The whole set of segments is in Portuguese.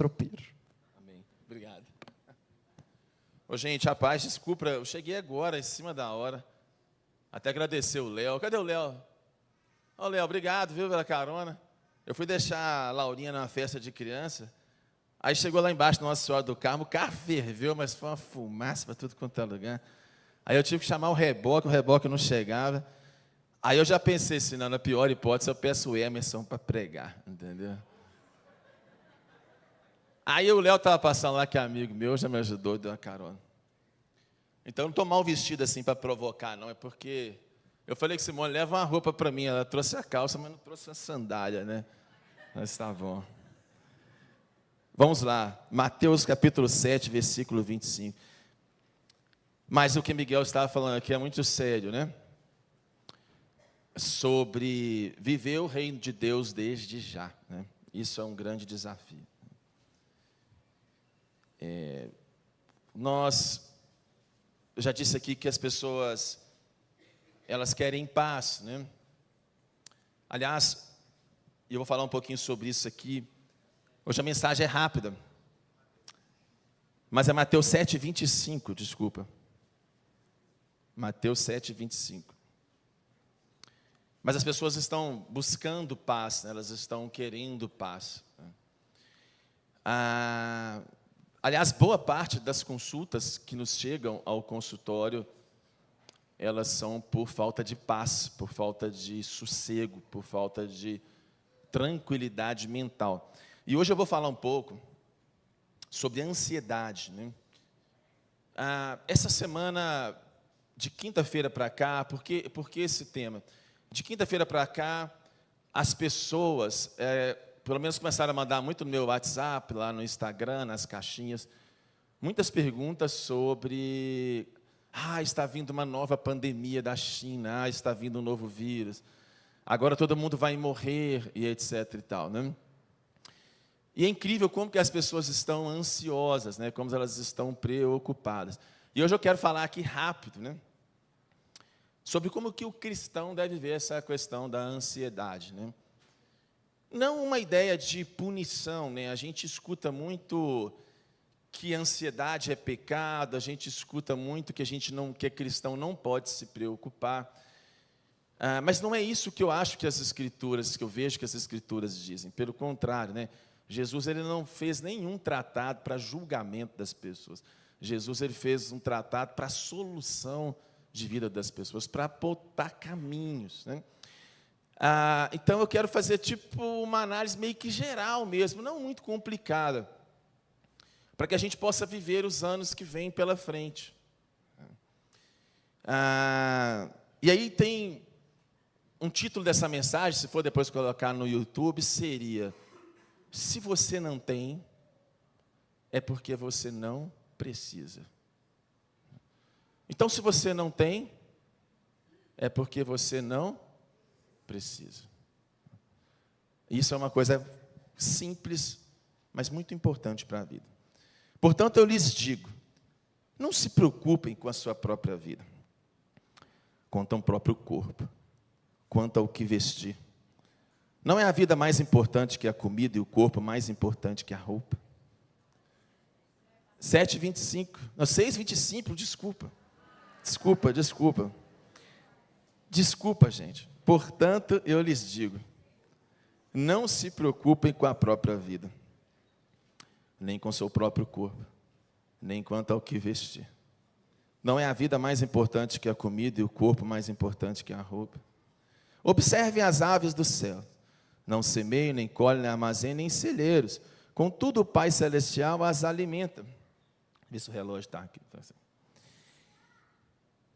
tropeiro. Amém. Obrigado. Ô, gente, rapaz, desculpa, eu cheguei agora, em cima da hora. Até agradecer o Léo. Cadê o Léo? Ô, Léo, obrigado, viu, pela carona. Eu fui deixar a Laurinha numa festa de criança. Aí chegou lá embaixo, Nossa Senhora do Carmo, o carro ferveu, mas foi uma fumaça para tudo quanto é lugar. Aí eu tive que chamar o reboque não chegava. Aí eu já pensei assim, não, na pior hipótese, eu peço o Emerson para pregar, entendeu? Aí o Léo estava passando lá, que é amigo meu, já me ajudou, deu uma carona. Então não estou mal vestido assim para provocar, não, é porque eu falei que Simone, leva uma roupa para mim, ela trouxe a calça, mas não trouxe a sandália, né? Mas tá bom. Vamos lá, Mateus capítulo 7, versículo 25. Mas o que Miguel estava falando aqui é muito sério, né? Sobre viver o reino de Deus desde já, né? Isso é um grande desafio. Eu já disse aqui que as pessoas, elas querem paz, né? Aliás, eu vou falar um pouquinho sobre isso aqui. Hoje a mensagem é rápida, mas é Mateus 7, 25, desculpa. Mateus 7, 25. Mas as pessoas estão buscando paz, né? Elas estão querendo paz. Aliás, boa parte das consultas que nos chegam ao consultório, elas são por falta de paz, por falta de sossego, por falta de tranquilidade mental. E hoje eu vou falar um pouco sobre a ansiedade, né? Essa semana, de quinta-feira para cá, por que esse tema? De quinta-feira para cá, as pessoas, pelo menos começaram a mandar muito no meu WhatsApp, lá no Instagram, nas caixinhas, muitas perguntas sobre, está vindo uma nova pandemia da China, está vindo um novo vírus, agora todo mundo vai morrer, e etc. e tal, né? E é incrível como que as pessoas estão ansiosas, né? Como elas estão preocupadas. E hoje eu quero falar aqui rápido, né? Sobre como que o cristão deve ver essa questão da ansiedade, né? Não uma ideia de punição, né? A gente escuta muito que a ansiedade é pecado, a gente escuta muito que cristão não pode se preocupar. Mas não é isso que eu acho que eu vejo que as escrituras dizem. Pelo contrário, né? Jesus ele não fez nenhum tratado para julgamento das pessoas. Jesus ele fez um tratado para solução de vida das pessoas, para apontar caminhos, né? Então eu quero fazer tipo uma análise meio que geral mesmo, não muito complicada, para que a gente possa viver os anos que vêm pela frente. E aí tem um título dessa mensagem, se for depois colocar no YouTube, seria: se você não tem, é porque você não precisa. Então, se você não tem, é porque você não precisa. Isso é uma coisa simples, mas muito importante para a vida. Portanto, eu lhes digo, não se preocupem com a sua própria vida, quanto ao próprio corpo, quanto ao que vestir. Não é a vida mais importante que a comida e o corpo mais importante que a roupa? 7:25, não, 6:25, Desculpa, gente. Portanto, eu lhes digo, não se preocupem com a própria vida, nem com seu próprio corpo, nem quanto ao que vestir. Não é a vida mais importante que a comida e o corpo mais importante que a roupa? Observem as aves do céu. Não semeiam, nem colhem, nem armazenam, nem celeiros. Contudo, o Pai Celestial as alimenta. Vê se o relógio está aqui.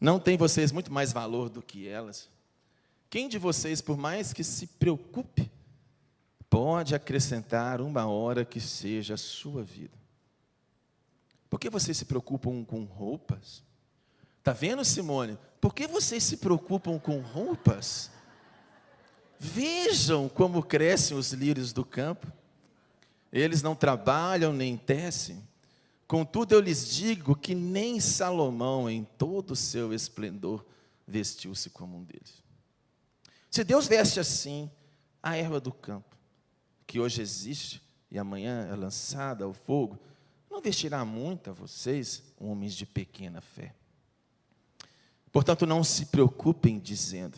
Não tem vocês muito mais valor do que elas? Quem de vocês, por mais que se preocupe, pode acrescentar uma hora que seja a sua vida? Por que vocês se preocupam com roupas? Está vendo, Simone? Por que vocês se preocupam com roupas? Vejam como crescem os lírios do campo. Eles não trabalham nem tecem. Contudo, eu lhes digo que nem Salomão, em todo o seu esplendor, vestiu-se como um deles. Se Deus veste assim a erva do campo, que hoje existe e amanhã é lançada ao fogo, não vestirá muito a vocês, homens de pequena fé. Portanto, não se preocupem dizendo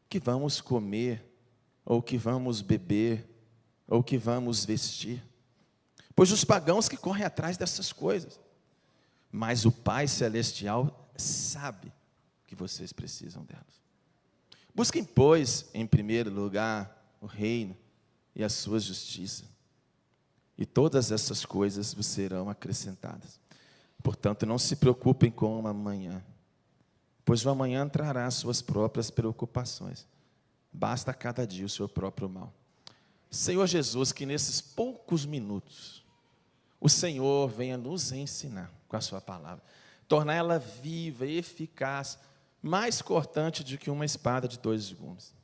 que vamos comer, ou que vamos beber, ou que vamos vestir, pois os pagãos que correm atrás dessas coisas, mas o Pai Celestial sabe que vocês precisam delas. Busquem, pois, em primeiro lugar, o reino e a sua justiça, e todas essas coisas vos serão acrescentadas. Portanto, não se preocupem com o amanhã, pois o amanhã trará suas próprias preocupações. Basta a cada dia o seu próprio mal. Senhor Jesus, que nesses poucos minutos, o Senhor venha nos ensinar com a sua palavra, tornar ela viva, eficaz, mais cortante do que uma espada de 2 gumes.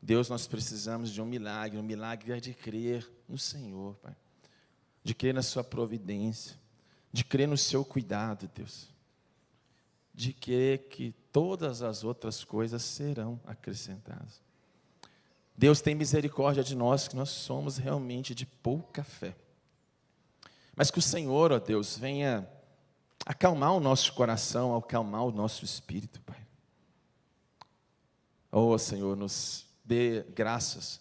Deus, nós precisamos de um milagre é de crer no Senhor, Pai, de crer na sua providência, de crer no seu cuidado, Deus, de crer que todas as outras coisas serão acrescentadas. Deus tem misericórdia de nós, que nós somos realmente de pouca fé, mas que o Senhor, ó Deus, venha acalmar o nosso coração, acalmar o nosso espírito, Pai. Ó Senhor, nos dê graças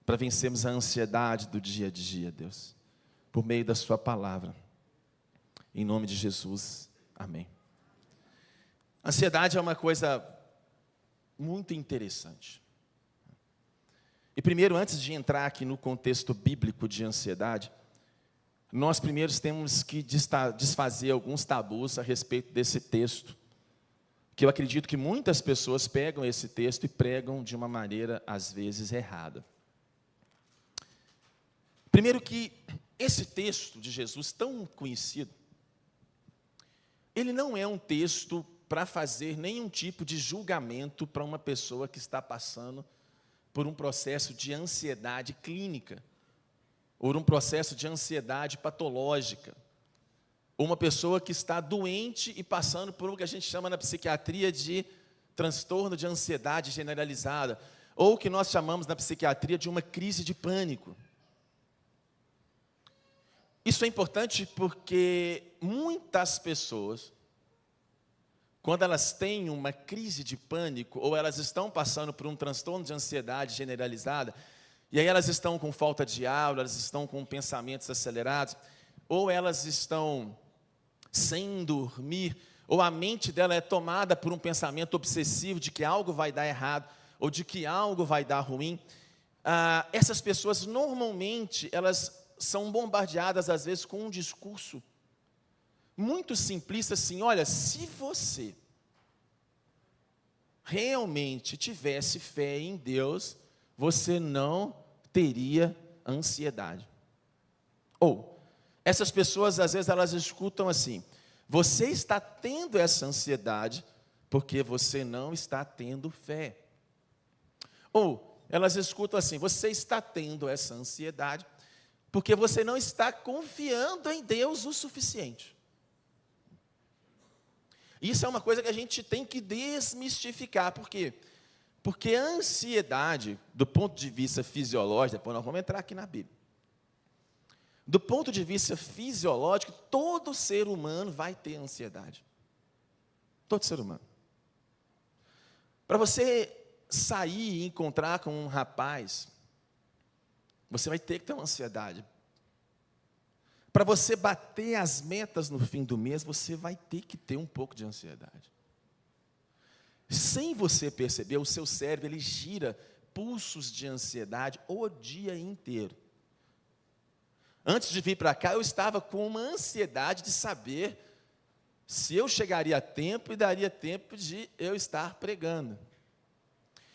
para vencermos a ansiedade do dia a dia, Deus, por meio da sua palavra. Em nome de Jesus, amém. Ansiedade é uma coisa muito interessante. E primeiro, antes de entrar aqui no contexto bíblico de ansiedade, nós primeiros temos que desfazer alguns tabus a respeito desse texto, que eu acredito que muitas pessoas pegam esse texto e pregam de uma maneira, às vezes, errada. Primeiro que esse texto de Jesus, tão conhecido, ele não é um texto para fazer nenhum tipo de julgamento para uma pessoa que está passando por um processo de ansiedade clínica, ou um processo de ansiedade patológica, ou uma pessoa que está doente e passando por o que a gente chama na psiquiatria de transtorno de ansiedade generalizada, ou o que nós chamamos na psiquiatria de uma crise de pânico. Isso é importante porque muitas pessoas, quando elas têm uma crise de pânico, ou elas estão passando por um transtorno de ansiedade generalizada, e aí elas estão com falta de ar, elas estão com pensamentos acelerados, ou elas estão sem dormir, ou a mente dela é tomada por um pensamento obsessivo de que algo vai dar errado, ou de que algo vai dar ruim. Essas pessoas, normalmente, elas são bombardeadas, às vezes, com um discurso muito simplista, assim: olha, se você realmente tivesse fé em Deus, você não teria ansiedade. Ou, essas pessoas, às vezes, elas escutam assim: você está tendo essa ansiedade porque você não está tendo fé. Ou, elas escutam assim: você está tendo essa ansiedade porque você não está confiando em Deus o suficiente. Isso é uma coisa que a gente tem que desmistificar. Por quê? Porque a ansiedade, do ponto de vista fisiológico, depois nós vamos entrar aqui na Bíblia. Do ponto de vista fisiológico, todo ser humano vai ter ansiedade. Todo ser humano. Para você sair e encontrar com um rapaz, você vai ter que ter uma ansiedade. Para você bater as metas no fim do mês, você vai ter que ter um pouco de ansiedade. Sem você perceber, o seu cérebro, ele gira pulsos de ansiedade o dia inteiro. Antes de vir para cá, eu estava com uma ansiedade de saber se eu chegaria a tempo e daria tempo de eu estar pregando.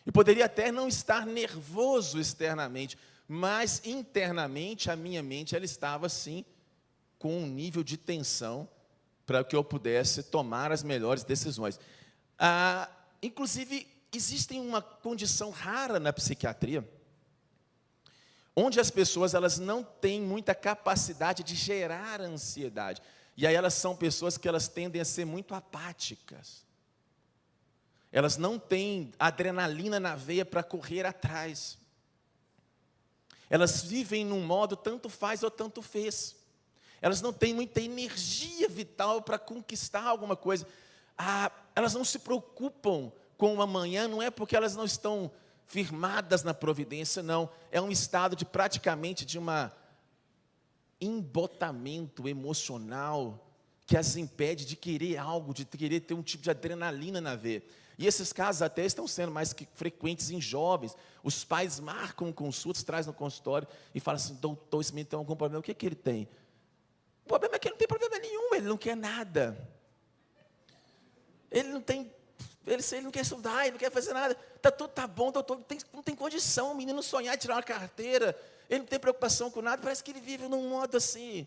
E poderia até não estar nervoso externamente, mas internamente a minha mente ela estava assim, com um nível de tensão para que eu pudesse tomar as melhores decisões. Inclusive, existe uma condição rara na psiquiatria, onde as pessoas elas não têm muita capacidade de gerar ansiedade. E aí elas são pessoas que elas tendem a ser muito apáticas. Elas não têm adrenalina na veia para correr atrás. Elas vivem num modo tanto faz ou tanto fez. Elas não têm muita energia vital para conquistar alguma coisa. Elas não se preocupam com o amanhã, não é porque elas não estão firmadas na providência, não. É um estado de praticamente de um embotamento emocional que as impede de querer algo, de querer ter um tipo de adrenalina na veia. E esses casos até estão sendo mais frequentes em jovens. Os pais marcam consultas, trazem no consultório e falam assim: doutor, esse menino tem algum problema? O que ele tem? O problema é que ele não tem problema nenhum, ele não quer nada. Ele não quer estudar, ele não quer fazer nada. Tá bom, doutor, não tem condição o menino sonhar em tirar uma carteira. Ele não tem preocupação com nada, parece que ele vive num modo assim.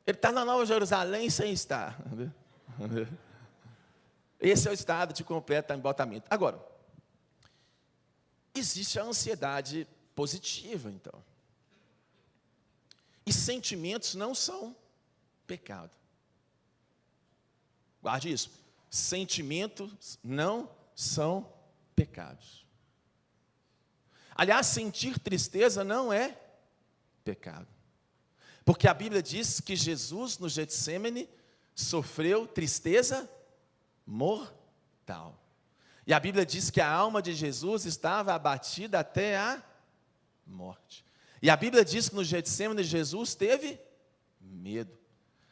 Ele está na Nova Jerusalém sem estar. Esse é o estado de completo embotamento. Agora, existe a ansiedade positiva, então. E sentimentos não são pecado. Guarde isso. Sentimentos não são pecados. Aliás, sentir tristeza não é pecado. Porque a Bíblia diz que Jesus, no Getsêmani, sofreu tristeza mortal. E a Bíblia diz que a alma de Jesus estava abatida até a morte. E a Bíblia diz que no Getsêmani Jesus teve medo.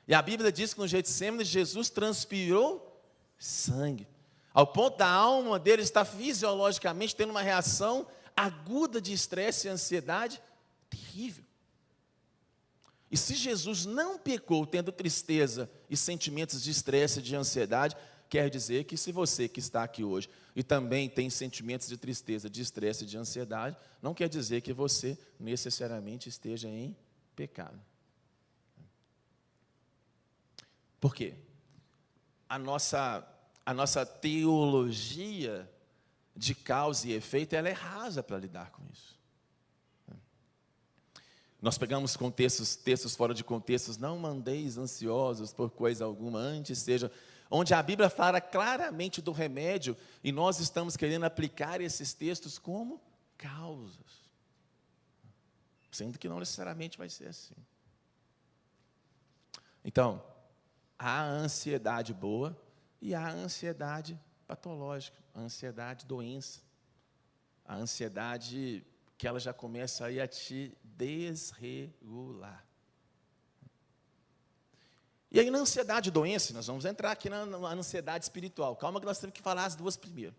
E a Bíblia diz que no Getsêmani Jesus transpirou sangue. Ao ponto da alma dele estar fisiologicamente tendo uma reação aguda de estresse e ansiedade terrível. E se Jesus não pecou tendo tristeza e sentimentos de estresse e de ansiedade, quer dizer que se você que está aqui hoje e também tem sentimentos de tristeza, de estresse e de ansiedade, não quer dizer que você necessariamente esteja em pecado. Por quê? A nossa teologia de causa e efeito, ela é rasa para lidar com isso. Nós pegamos textos fora de contextos, não mandeis ansiosos por coisa alguma, antes seja, onde a Bíblia fala claramente do remédio, e nós estamos querendo aplicar esses textos como causas, sendo que não necessariamente vai ser assim. Então, há a ansiedade boa e há a ansiedade patológica, a ansiedade doença, a ansiedade que ela já começa aí a te desregular. E aí na ansiedade doença, nós vamos entrar aqui na ansiedade espiritual. Calma que nós temos que falar as duas primeiro.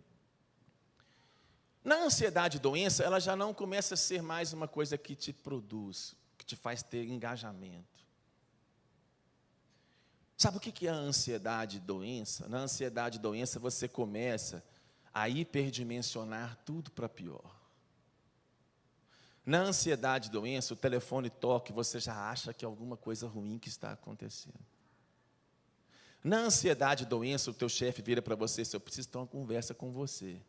Na ansiedade doença, ela já não começa a ser mais uma coisa que te produz, que te faz ter engajamento. Sabe o que é a ansiedade doença? Na ansiedade doença você começa a hiperdimensionar tudo para pior. Na ansiedade doença, o telefone toca e você já acha que é alguma coisa ruim que está acontecendo. Na ansiedade doença, o teu chefe vira para você: eu preciso ter uma conversa com você.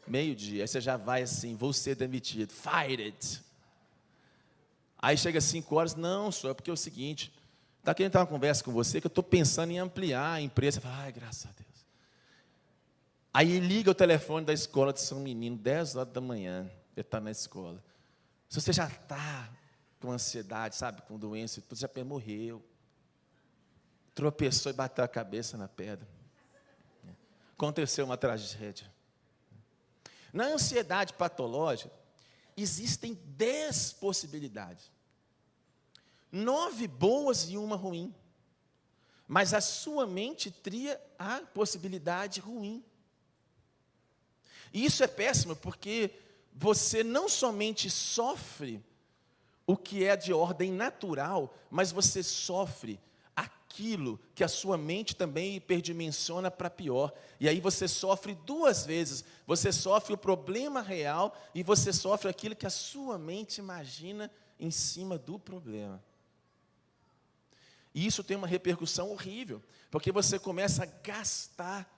Meio-dia, aí você já vai assim: vou ser demitido, fired. Aí chega às 5 horas, não, senhor, é porque é o seguinte, está querendo ter uma conversa com você, que eu estou pensando em ampliar a empresa. Você fala: ai, graças a Deus. Aí liga o telefone da escola de São Menino, 10 horas da manhã, ele está na escola. Se você já está com ansiedade, sabe, com doença e tudo, já morreu. Tropeçou e bateu a cabeça na pedra. Aconteceu uma tragédia. Na ansiedade patológica, existem 10 possibilidades. 9 boas e uma ruim. Mas a sua mente tria a possibilidade ruim. E isso é péssimo, porque você não somente sofre o que é de ordem natural, mas você sofre aquilo que a sua mente também hiperdimensiona para pior. E aí você sofre 2 vezes. Você sofre o problema real e você sofre aquilo que a sua mente imagina em cima do problema. E isso tem uma repercussão horrível, porque você começa a gastar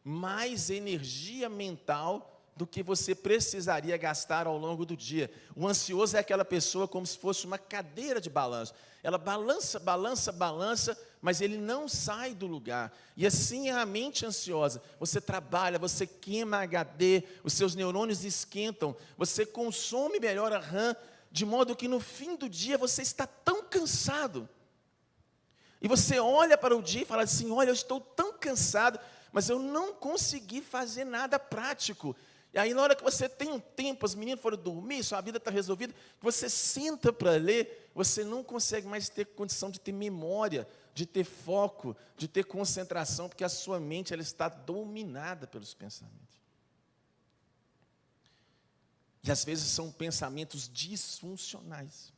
mais energia mental do que você precisaria gastar ao longo do dia. O ansioso é aquela pessoa como se fosse uma cadeira de balanço. Ela balança, balança, balança, mas ele não sai do lugar. E assim é a mente ansiosa. Você trabalha, você queima HD, os seus neurônios esquentam, você consome melhor a RAM, de modo que no fim do dia você está tão cansado. E você olha para o dia e fala assim, olha, eu estou tão cansado, mas eu não consegui fazer nada prático. E aí, na hora que você tem um tempo, os meninos foram dormir, sua vida está resolvida, você senta para ler, você não consegue mais ter condição de ter memória, de ter foco, de ter concentração, porque a sua mente ela está dominada pelos pensamentos. E às vezes são pensamentos disfuncionais.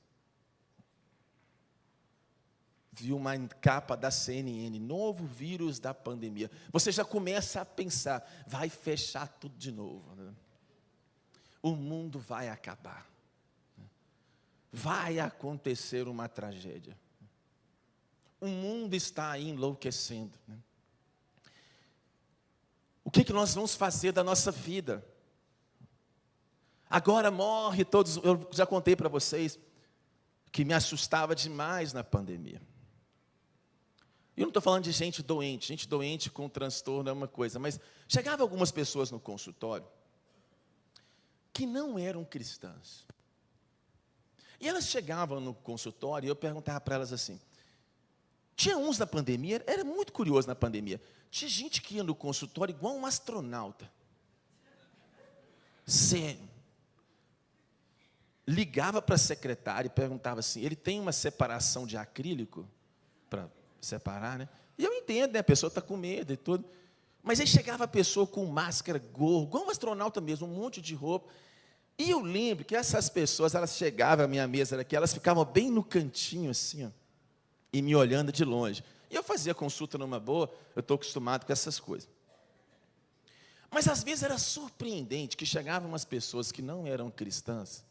Viu uma capa da CNN, novo vírus da pandemia. Você já começa a pensar, vai fechar tudo de novo. Né? O mundo vai acabar. Vai acontecer uma tragédia. O mundo está enlouquecendo. Né? O que nós vamos fazer da nossa vida? Agora morre todos. Eu já contei para vocês que me assustava demais na pandemia. Eu não estou falando de gente doente com transtorno é uma coisa, mas chegavam algumas pessoas no consultório que não eram cristãs. E elas chegavam no consultório e eu perguntava para elas assim, tinha uns na pandemia, era muito curioso na pandemia, tinha gente que ia no consultório igual um astronauta. Sério. Ligava para a secretária e perguntava assim, ele tem uma separação de acrílico para separar, né? E eu entendo, né? A pessoa está com medo e tudo. Mas aí chegava a pessoa com máscara, gorro, igual um astronauta mesmo, um monte de roupa. E eu lembro que essas pessoas, elas chegavam, a minha mesa era aqui, elas ficavam bem no cantinho assim, ó, e me olhando de longe. E eu fazia consulta numa boa, eu estou acostumado com essas coisas. Mas às vezes era surpreendente que chegavam umas pessoas que não eram cristãs.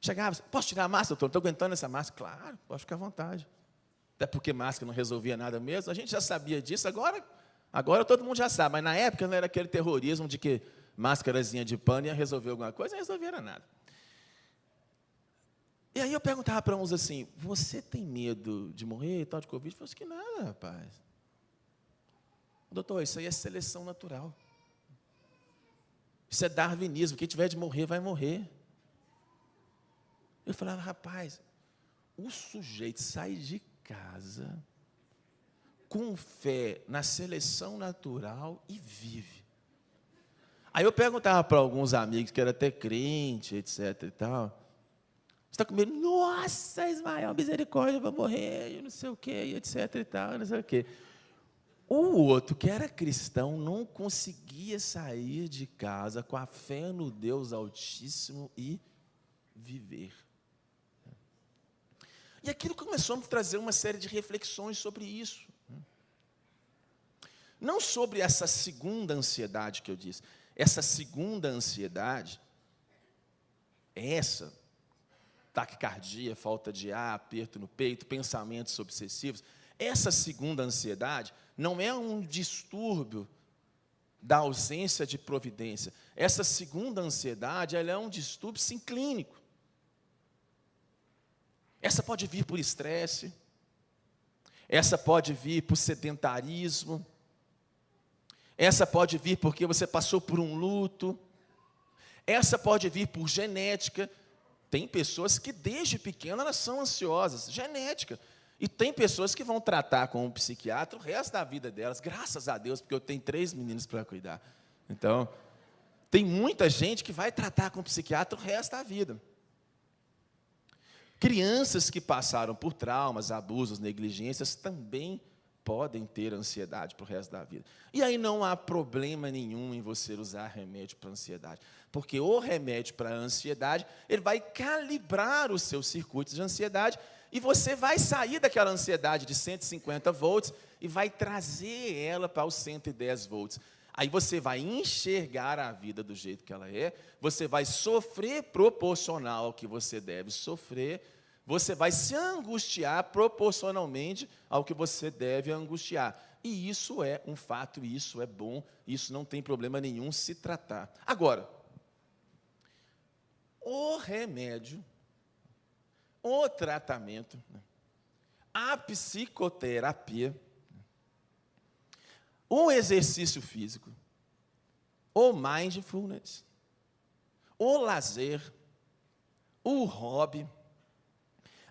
Chegavam, posso tirar a máscara, doutor? Estou aguentando essa máscara? Claro, pode ficar à vontade. Até porque máscara não resolvia nada mesmo, a gente já sabia disso, agora todo mundo já sabe, mas na época não era aquele terrorismo de que máscarazinha de pano ia resolver alguma coisa, não resolvia nada. E aí eu perguntava para uns assim, você tem medo de morrer e tal, de Covid? Eu falei assim, que nada, rapaz. Doutor, isso aí é seleção natural. Isso é darwinismo, quem tiver de morrer, vai morrer. Eu falava, rapaz, o sujeito sai de casa, com fé na seleção natural e vive. Aí eu perguntava para alguns amigos que eram até crente, etc. e tal. Você está com medo? Nossa, Ismael, misericórdia, eu vou morrer, eu não sei o quê, etc. e tal, não sei o quê. O outro, que era cristão, não conseguia sair de casa com a fé no Deus Altíssimo e viver. E aquilo começou a me trazer uma série de reflexões sobre isso. Não sobre essa segunda ansiedade que eu disse. Essa segunda ansiedade, taquicardia, falta de ar, aperto no peito, pensamentos obsessivos, essa segunda ansiedade não é um distúrbio da ausência de providência. Essa segunda ansiedade, ela é um distúrbio, sim, clínico. Essa pode vir por estresse, essa pode vir por sedentarismo, essa pode vir porque você passou por um luto, essa pode vir por genética. Tem pessoas que desde pequenas elas são ansiosas, genética. E tem pessoas que vão tratar com um psiquiatra o resto da vida delas, graças a Deus, porque eu tenho 3 meninos para cuidar. Então, tem muita gente que vai tratar com um psiquiatra o resto da vida. Crianças que passaram por traumas, abusos, negligências, também podem ter ansiedade para o resto da vida. E aí não há problema nenhum em você usar remédio para ansiedade, porque o remédio para a ansiedade, ele vai calibrar os seus circuitos de ansiedade, e você vai sair daquela ansiedade de 150 volts e vai trazer ela para os 110 volts. Aí você vai enxergar a vida do jeito que ela é, você vai sofrer proporcional ao que você deve sofrer, você vai se angustiar proporcionalmente ao que você deve angustiar. E isso é um fato, isso é bom, isso não tem problema nenhum se tratar. Agora, o remédio, o tratamento, a psicoterapia, o exercício físico, o mindfulness, o lazer, o hobby,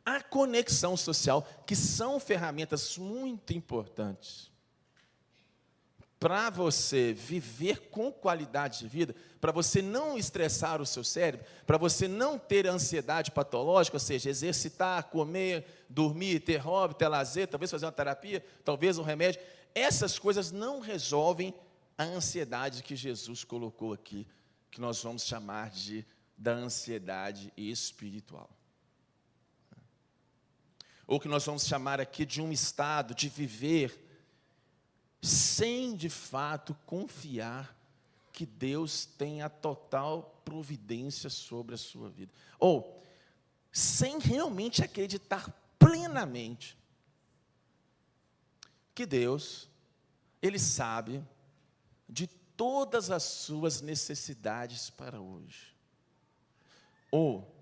a conexão social, que são ferramentas muito importantes para você viver com qualidade de vida, para você não estressar o seu cérebro, para você não ter ansiedade patológica, ou seja, exercitar, comer, dormir, ter hobby, ter lazer, talvez fazer uma terapia, talvez um remédio. Essas coisas não resolvem a ansiedade que Jesus colocou aqui, que nós vamos chamar da ansiedade espiritual. Ou que nós vamos chamar aqui de um estado de viver sem, de fato, confiar que Deus tem a total providência sobre a sua vida. Ou, sem realmente acreditar plenamente que Deus, Ele sabe de todas as suas necessidades para hoje. Ou,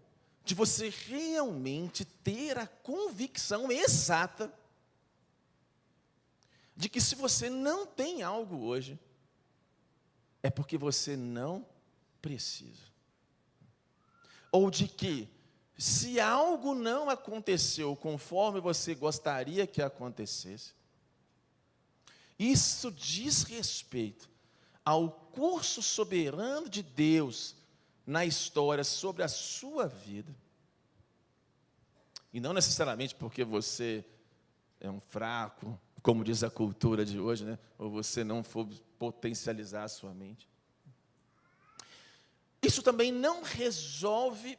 de você realmente ter a convicção exata de que se você não tem algo hoje, é porque você não precisa. Ou de que, se algo não aconteceu conforme você gostaria que acontecesse, isso diz respeito ao curso soberano de Deus na história sobre a sua vida. E não necessariamente porque você é um fraco, como diz a cultura de hoje, né? Ou você não for potencializar a sua mente. Isso também não resolve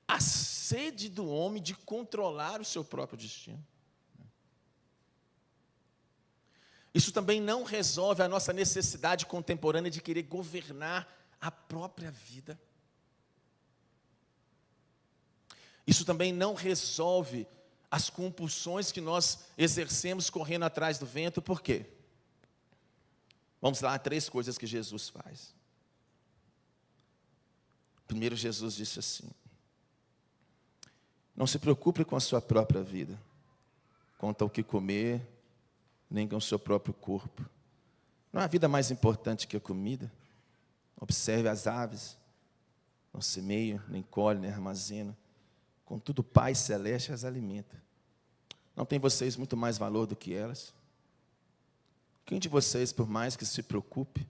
a sede do homem de controlar o seu próprio destino. Isso também não resolve a nossa necessidade contemporânea de querer governar a própria vida. Isso também não resolve as compulsões que nós exercemos correndo atrás do vento. Por quê? Vamos lá, 3 coisas que Jesus faz. Primeiro, Jesus disse assim: não se preocupe com a sua própria vida, quanto ao que comer, nem com o seu próprio corpo. Não há vida mais importante que a comida. Observe as aves, não semeiam, nem colhem, nem armazenam. Contudo, o Pai Celeste as alimenta. Não tem vocês muito mais valor do que elas? Quem de vocês, por mais que se preocupe,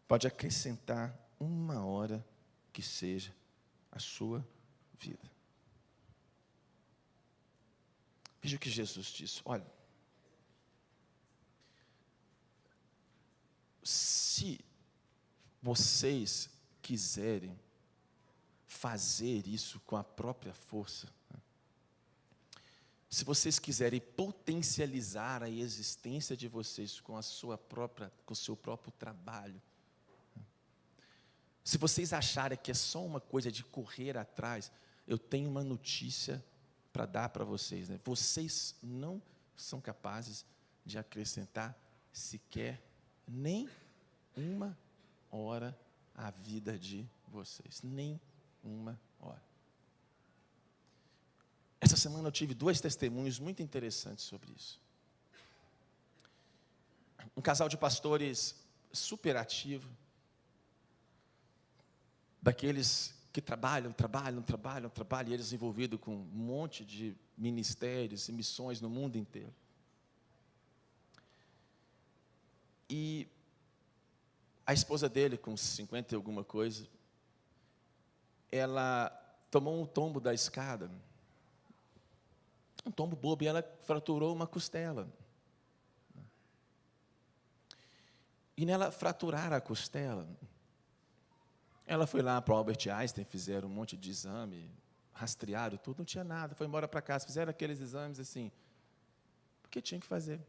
pode acrescentar 1 hora que seja a sua vida? Veja o que Jesus disse. Olha, se vocês quiserem fazer isso com a própria força, se vocês quiserem potencializar a existência de vocês com o seu próprio trabalho, se vocês acharem que é só uma coisa de correr atrás, eu tenho uma notícia para dar para vocês, né? Vocês não são capazes de acrescentar sequer nem 1 hora à vida de vocês, nem 1 hora. Essa semana eu tive 2 testemunhos muito interessantes sobre isso. Um casal de pastores super ativo, daqueles que trabalham, e eles envolvidos com um monte de ministérios e missões no mundo inteiro. E a esposa dele, com 50 e alguma coisa, ela tomou um tombo da escada, um tombo bobo, e ela fraturou uma costela. E nela fraturar a costela, ela foi lá para o Albert Einstein, fizeram um monte de exame, rastrearam tudo, não tinha nada, foi embora para casa, fizeram aqueles exames assim, porque tinha que fazer.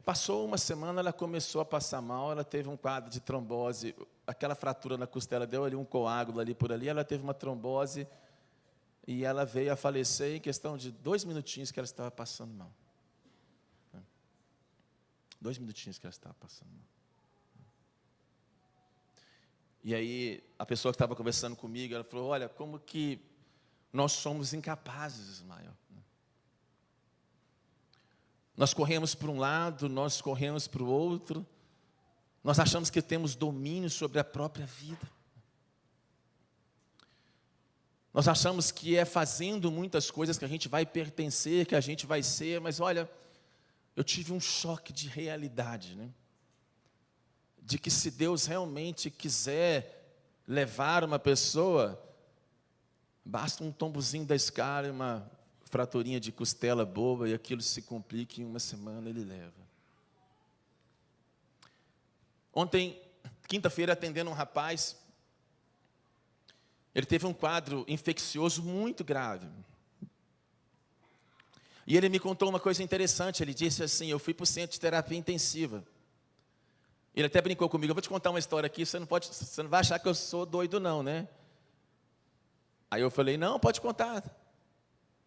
Passou 1 semana, ela começou a passar mal, ela teve um quadro de trombose, aquela fratura na costela deu ali um coágulo ali por ali, ela teve uma trombose e ela veio a falecer em questão de 2 minutinhos que ela estava passando mal. 2 minutinhos que ela estava passando mal. E aí, a pessoa que estava conversando comigo, ela falou, olha, como que nós somos incapazes, Ismael. Nós corremos para um lado, nós corremos para o outro, nós achamos que temos domínio sobre a própria vida. Nós achamos que é fazendo muitas coisas que a gente vai pertencer, que a gente vai ser, mas olha, eu tive um choque de realidade, né? De que se Deus realmente quiser levar uma pessoa, basta um tombozinho da escala, uma fraturinha de costela boba, e aquilo se complica, e em uma semana Ele leva. Ontem, quinta-feira, atendendo um rapaz, ele teve um quadro infeccioso muito grave. E ele me contou uma coisa interessante, ele disse assim, eu fui para o centro de terapia intensiva. Ele até brincou comigo, eu vou te contar uma história aqui, você não vai achar que eu sou doido não, né? Aí eu falei, não, pode contar.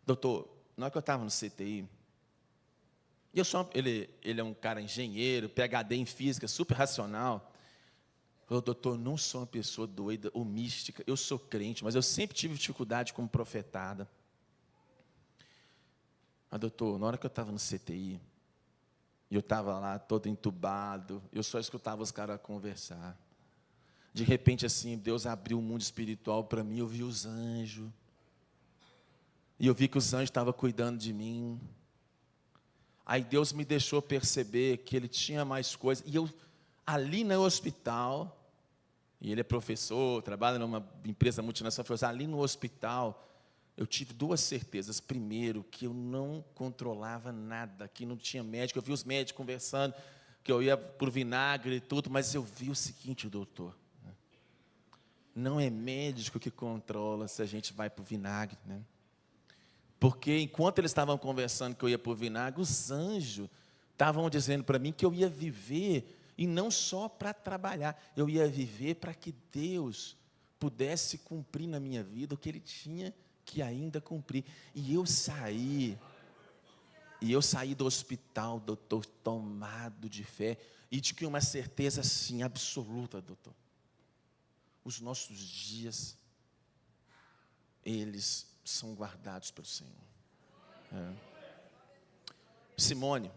Doutor, na hora que eu estava no CTI, ele é um cara engenheiro, PhD em física, super racional. Falei, doutor, não sou uma pessoa doida ou mística, eu sou crente, mas eu sempre tive dificuldade como profetada. Mas doutor, na hora que eu estava no CTI, e eu estava lá todo entubado, eu só escutava os caras conversar. De repente, assim, Deus abriu o mundo espiritual para mim, eu vi os anjos. E eu vi que os anjos estavam cuidando de mim. Aí Deus me deixou perceber que Ele tinha mais coisas. E eu, ali no hospital, e ele é professor, trabalha numa empresa multinacional, ali no hospital, eu tive duas certezas. Primeiro, que eu não controlava nada, que não tinha médico. Eu vi os médicos conversando, que eu ia por vinagre e tudo, mas eu vi o seguinte, doutor, não é médico que controla se a gente vai para o vinagre, né? Porque enquanto eles estavam conversando que eu ia para o vinagre, os anjos estavam dizendo para mim que eu ia viver, e não só para trabalhar, eu ia viver para que Deus pudesse cumprir na minha vida o que Ele tinha que ainda cumprir. E eu saí do hospital, doutor, tomado de fé, e de que uma certeza, assim, absoluta, doutor. Os nossos dias, eles são guardados pelo Senhor. Simone,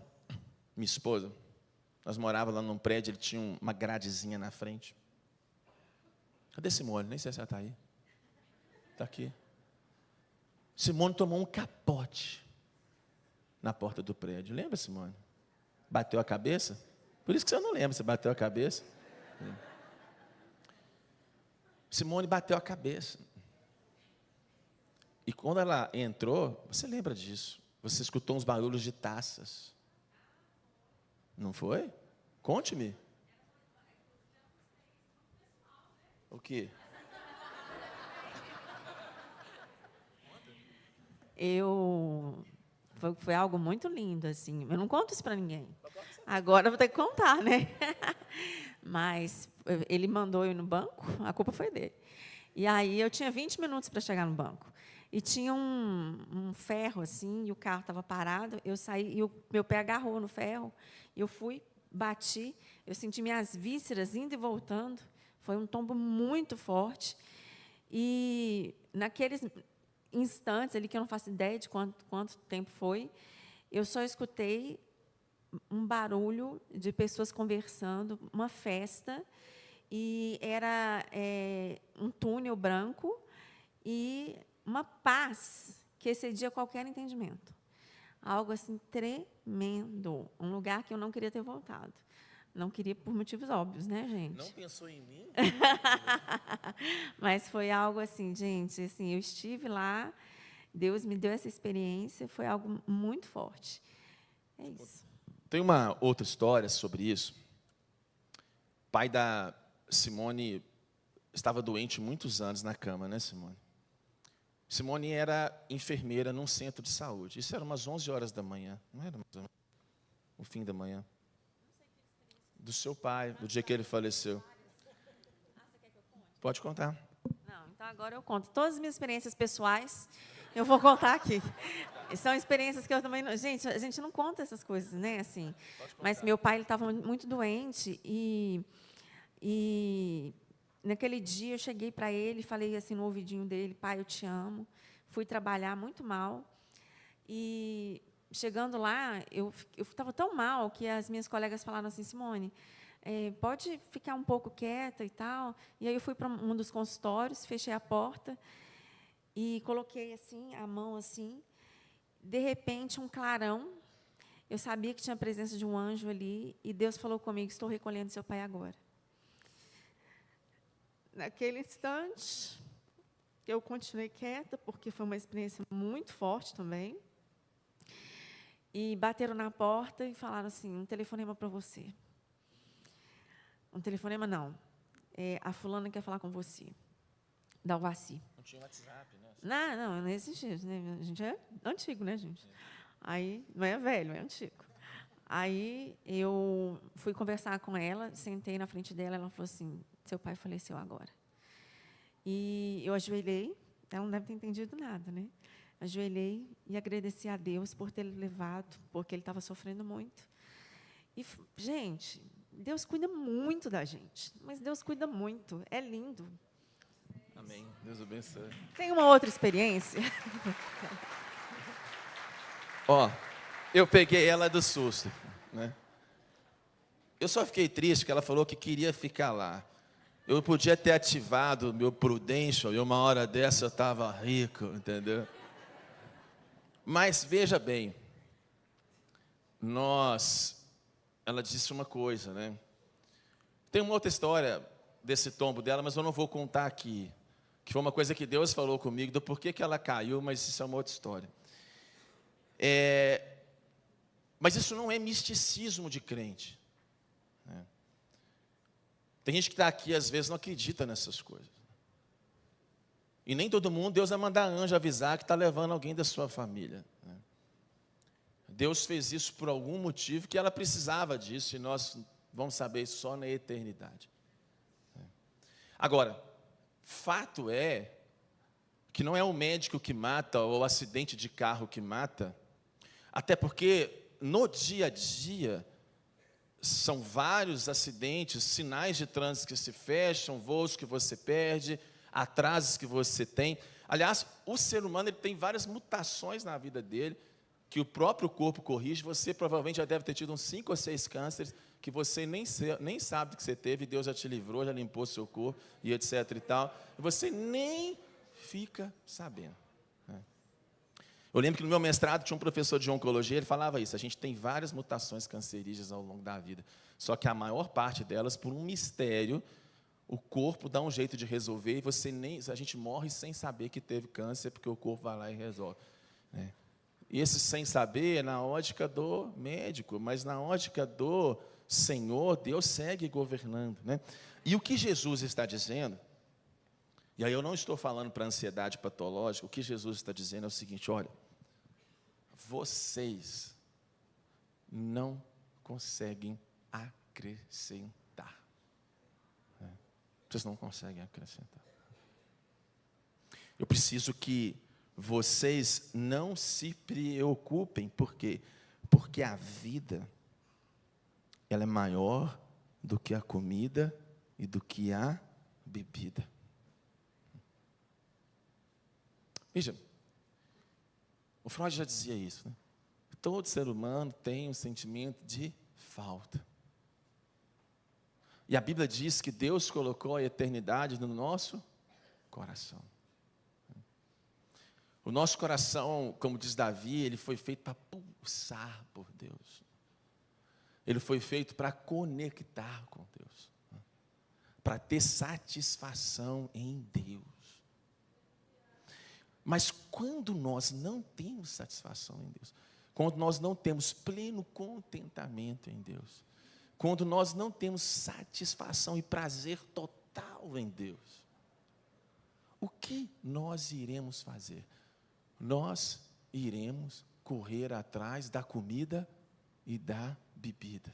minha esposa, nós morávamos lá num prédio, ele tinha uma gradezinha na frente. Cadê Simone? Nem sei se ela está aí. Está aqui. Simone tomou um capote na porta do prédio. Lembra, Simone? Bateu a cabeça? Por isso que você não lembra, você bateu a cabeça. Simone bateu a cabeça. E quando ela entrou, você lembra disso? Você escutou uns barulhos de taças. Não foi? Conte-me. O quê? Foi algo muito lindo, assim. Eu não conto isso para ninguém. Agora eu vou ter que contar, né? Mas ele mandou eu ir no banco, a culpa foi dele. E aí eu tinha 20 minutos para chegar no banco. E tinha um ferro, assim, e o carro estava parado. Eu saí, e o meu pé agarrou no ferro. Eu fui, bati, eu senti minhas vísceras indo e voltando. Foi um tombo muito forte. E naqueles instantes ali, que eu não faço ideia de quanto tempo foi, eu só escutei um barulho de pessoas conversando, uma festa, e era um túnel branco e uma paz que excedia qualquer entendimento. Algo assim tremendo, um lugar que eu não queria ter voltado. Não queria por motivos óbvios, né, gente? Não pensou em mim? Mas foi algo assim, gente, assim, eu estive lá, Deus me deu essa experiência, foi algo muito forte. É isso. Tem uma outra história sobre isso. O pai da Simone estava doente muitos anos na cama, né, Simone? Simone era enfermeira num centro de saúde. Isso era umas 11 horas da manhã, não era o fim da manhã. Do seu pai, do dia que ele faleceu. Pode contar. Não, então agora eu conto todas as minhas experiências pessoais. Eu vou contar aqui. São experiências que eu também não... Gente, a gente não conta essas coisas, né? Assim, mas meu pai estava muito doente e naquele dia eu cheguei para ele e falei assim no ouvidinho dele, pai, eu te amo. fui trabalhar muito mal. E, chegando lá, eu estava tão mal que as minhas colegas falaram assim, Simone, pode ficar um pouco quieta e tal. E aí eu fui para um dos consultórios, fechei a porta e coloquei assim, a mão assim. De repente, um clarão. Eu sabia que tinha a presença de um anjo ali, e Deus falou comigo, estou recolhendo seu pai agora. Naquele instante, eu continuei quieta, porque foi uma experiência muito forte também. E bateram na porta e falaram assim, um telefonema para você. Um telefonema, não. A fulana quer falar com você. Da Alvaci. Não tinha WhatsApp, né? Não existia. Né? A gente é antigo, né, gente? Aí, não é velho, é antigo. Aí, eu fui conversar com ela, sentei na frente dela, ela falou assim, seu pai faleceu agora. E eu ajoelhei, ela não deve ter entendido nada, né? Ajoelhei e agradeci a Deus por ter levado, porque ele estava sofrendo muito. E, gente, Deus cuida muito da gente, mas Deus cuida muito, é lindo. Amém. Deus abençoe. Tem uma outra experiência? Eu peguei ela do susto, né? Eu só fiquei triste que ela falou que queria ficar lá. Eu podia ter ativado o meu Prudential e uma hora dessa eu estava rico, entendeu? Mas veja bem, ela disse uma coisa, né? Tem uma outra história desse tombo dela, mas eu não vou contar aqui. Que foi uma coisa que Deus falou comigo, do porquê que ela caiu, mas isso é uma outra história. Mas isso não é misticismo de crente. Né? Tem gente que está aqui, às vezes, não acredita nessas coisas. E nem todo mundo, Deus vai mandar anjo avisar que está levando alguém da sua família. Né? Deus fez isso por algum motivo que ela precisava disso, e nós vamos saber isso só na eternidade. Agora, fato é que não é o médico que mata, ou o acidente de carro que mata, até porque no dia a dia são vários acidentes, sinais de trânsito que se fecham, voos que você perde, atrasos que você tem. Aliás, o ser humano ele tem várias mutações na vida dele, que o próprio corpo corrige. Você provavelmente já deve ter tido uns 5 ou 6 cânceres, que você nem sabe que você teve, Deus já te livrou, já limpou seu corpo, e etc. e tal, e você nem fica sabendo. Né? Eu lembro que no meu mestrado tinha um professor de oncologia, ele falava isso, a gente tem várias mutações cancerígenas ao longo da vida, só que a maior parte delas, por um mistério, o corpo dá um jeito de resolver, e a gente morre sem saber que teve câncer, porque o corpo vai lá e resolve. Né? E esse sem saber é na ótica do médico, mas na ótica do Senhor, Deus segue governando. Né? E o que Jesus está dizendo, e aí eu não estou falando para ansiedade patológica, o que Jesus está dizendo é o seguinte, olha, vocês não conseguem acrescentar. Vocês não conseguem acrescentar. Eu preciso que vocês não se preocupem, por quê? Porque a vida, ela é maior do que a comida e do que a bebida. Veja, o Freud já dizia isso, né? Todo ser humano tem um sentimento de falta. E a Bíblia diz que Deus colocou a eternidade no nosso coração. O nosso coração, como diz Davi, ele foi feito para pulsar por Deus. Ele foi feito para conectar com Deus. Para ter satisfação em Deus. Mas quando nós não temos satisfação em Deus, quando nós não temos pleno contentamento em Deus, quando nós não temos satisfação e prazer total em Deus, o que nós iremos fazer? Nós iremos correr atrás da comida e da bebida.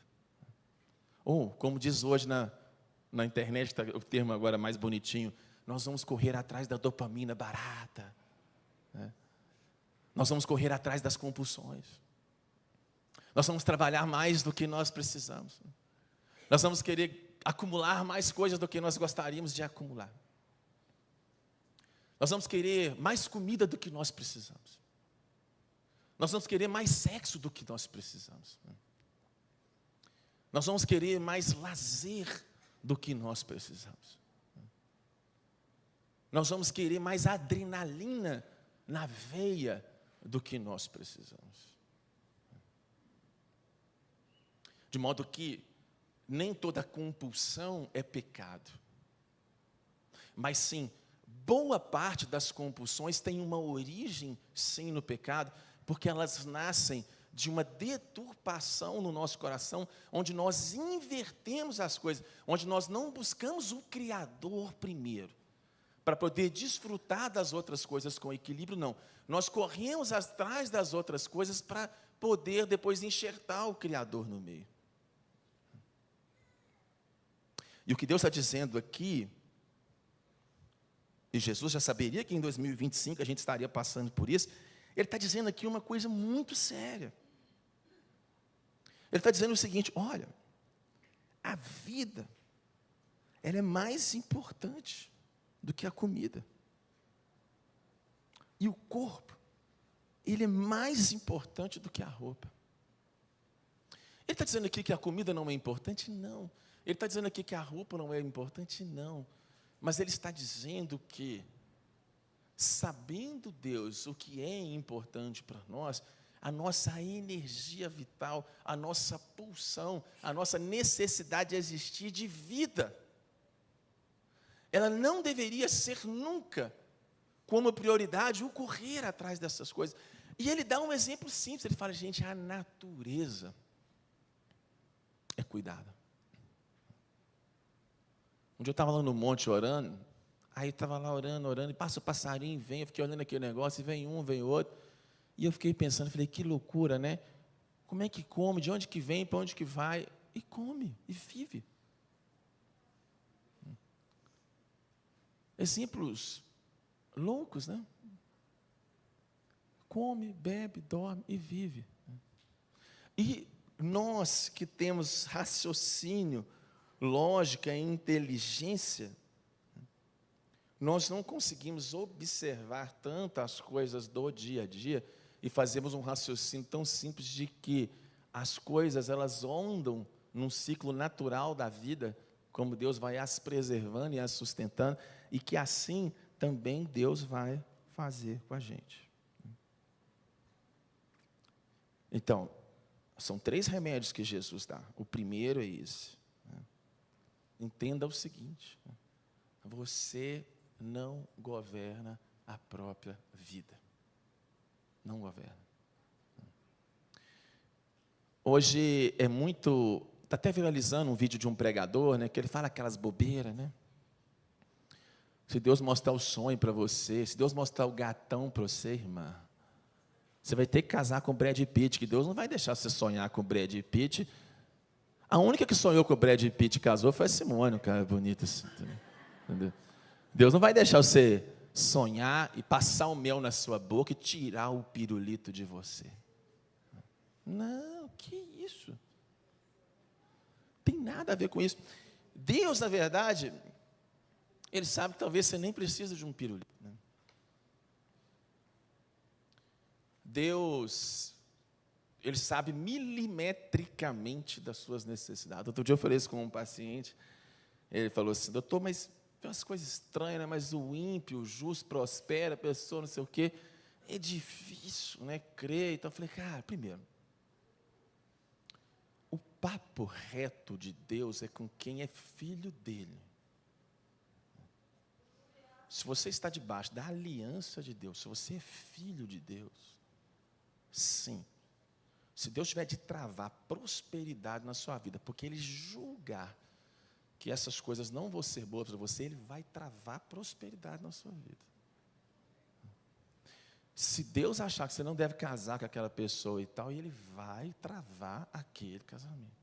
Ou, como diz hoje na internet, tá o termo agora mais bonitinho, nós vamos correr atrás da dopamina barata. Né? Nós vamos correr atrás das compulsões. Nós vamos trabalhar mais do que nós precisamos. Nós vamos querer acumular mais coisas do que nós gostaríamos de acumular. Nós vamos querer mais comida do que nós precisamos. Nós vamos querer mais sexo do que nós precisamos. Nós vamos querer mais lazer do que nós precisamos. Nós vamos querer mais adrenalina na veia do que nós precisamos. De modo que nem toda compulsão é pecado. Mas sim, boa parte das compulsões tem uma origem, sim, no pecado, porque elas nascem de uma deturpação no nosso coração, onde nós invertemos as coisas, onde nós não buscamos o Criador primeiro, para poder desfrutar das outras coisas com equilíbrio, não. Nós corremos atrás das outras coisas para poder depois enxertar o Criador no meio. E o que Deus está dizendo aqui, e Jesus já saberia que em 2025 a gente estaria passando por isso, Ele está dizendo aqui uma coisa muito séria. Ele está dizendo o seguinte: olha, a vida, ela é mais importante do que a comida. E o corpo, ele é mais importante do que a roupa. Ele está dizendo aqui que a comida não é importante? Não. Ele está dizendo aqui que a roupa não é importante? Não. Mas ele está dizendo que, sabendo Deus o que é importante para nós, a nossa energia vital, a nossa pulsão, a nossa necessidade de existir de vida, ela não deveria ser nunca como prioridade o correr atrás dessas coisas. E ele dá um exemplo simples, ele fala: gente, a natureza é cuidada. Um dia eu estava lá no monte orando, aí estava lá orando, e passa o passarinho, vem, eu fiquei olhando aquele negócio, e vem um, vem outro, e eu fiquei pensando, falei, que loucura, né? Como é que come, de onde que vem, para onde que vai, e come, e vive. Exemplos loucos, né? Come, bebe, dorme e vive. E nós que temos raciocínio, lógica e inteligência, nós não conseguimos observar tanto as coisas do dia a dia e fazemos um raciocínio tão simples de que as coisas, elas ondam num ciclo natural da vida, como Deus vai as preservando e as sustentando, e que assim também Deus vai fazer com a gente. Então, são 3 remédios que Jesus dá. O primeiro é esse. Entenda o seguinte: você não governa a própria vida. Não governa. Hoje é muito... Está até viralizando um vídeo de um pregador, né, que ele fala aquelas bobeiras, né? Se Deus mostrar o sonho para você, se Deus mostrar o gatão para você, irmã, você vai ter que casar com o Brad Pitt, que Deus não vai deixar você sonhar com o Brad Pitt. A única que sonhou com o Brad Pitt e casou foi a Simone, cara bonita assim, entendeu? Deus não vai deixar você sonhar e passar o mel na sua boca e tirar o pirulito de você. Não, que isso? Tem nada a ver com isso. Deus, na verdade, Ele sabe que talvez você nem precisa de um pirulito, né? Deus, Ele sabe milimetricamente das suas necessidades. Outro dia eu falei isso com um paciente, ele falou assim: doutor, mas tem umas coisas estranhas, né? Mas o ímpio, o justo prospera, a pessoa não sei o quê, é difícil, né, crer. Então eu falei, cara, primeiro, o papo reto de Deus é com quem é filho dele. Se você está debaixo da aliança de Deus, se você é filho de Deus, sim, se Deus tiver de travar prosperidade na sua vida, porque Ele julgar que essas coisas não vão ser boas para você, Ele vai travar prosperidade na sua vida. Se Deus achar que você não deve casar com aquela pessoa e tal, Ele vai travar aquele casamento.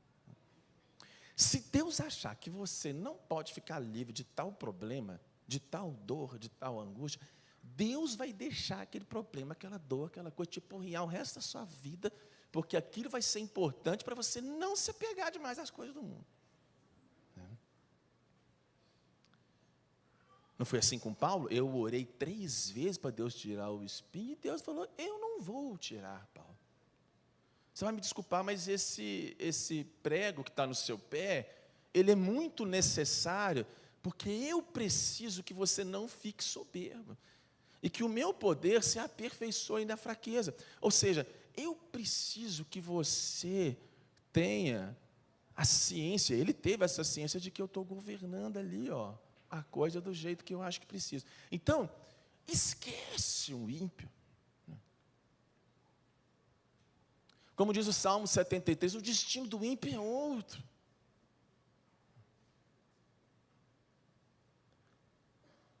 Se Deus achar que você não pode ficar livre de tal problema, de tal dor, de tal angústia, Deus vai deixar aquele problema, aquela dor, aquela coisa te porrear o resto da sua vida, porque aquilo vai ser importante para você não se apegar demais às coisas do mundo. Não foi assim com Paulo? Eu orei 3 vezes para Deus tirar o espinho, e Deus falou, eu não vou tirar, Paulo. Você vai me desculpar, mas esse prego que está no seu pé, ele é muito necessário, porque eu preciso que você não fique soberbo, e que o meu poder se aperfeiçoe na fraqueza. Ou seja, eu preciso que você tenha a ciência, ele teve essa ciência de que eu estou governando ali, a coisa do jeito que eu acho que preciso. Então, esquece o ímpio. Como diz o Salmo 73, o destino do ímpio é outro.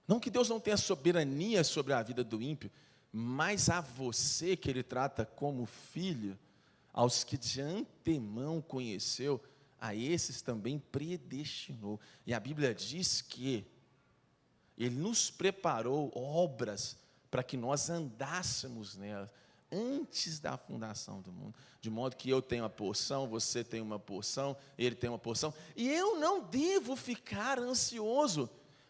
Não que Deus não tenha soberania sobre a vida do ímpio, mas a você que Ele trata como filho, aos que de antemão conheceu, a esses também predestinou. E a Bíblia diz que Ele nos preparou obras para que nós andássemos nelas, antes da fundação do mundo, de modo que eu tenho uma porção, você tem uma porção, ele tem uma porção, e eu não devo ficar ansioso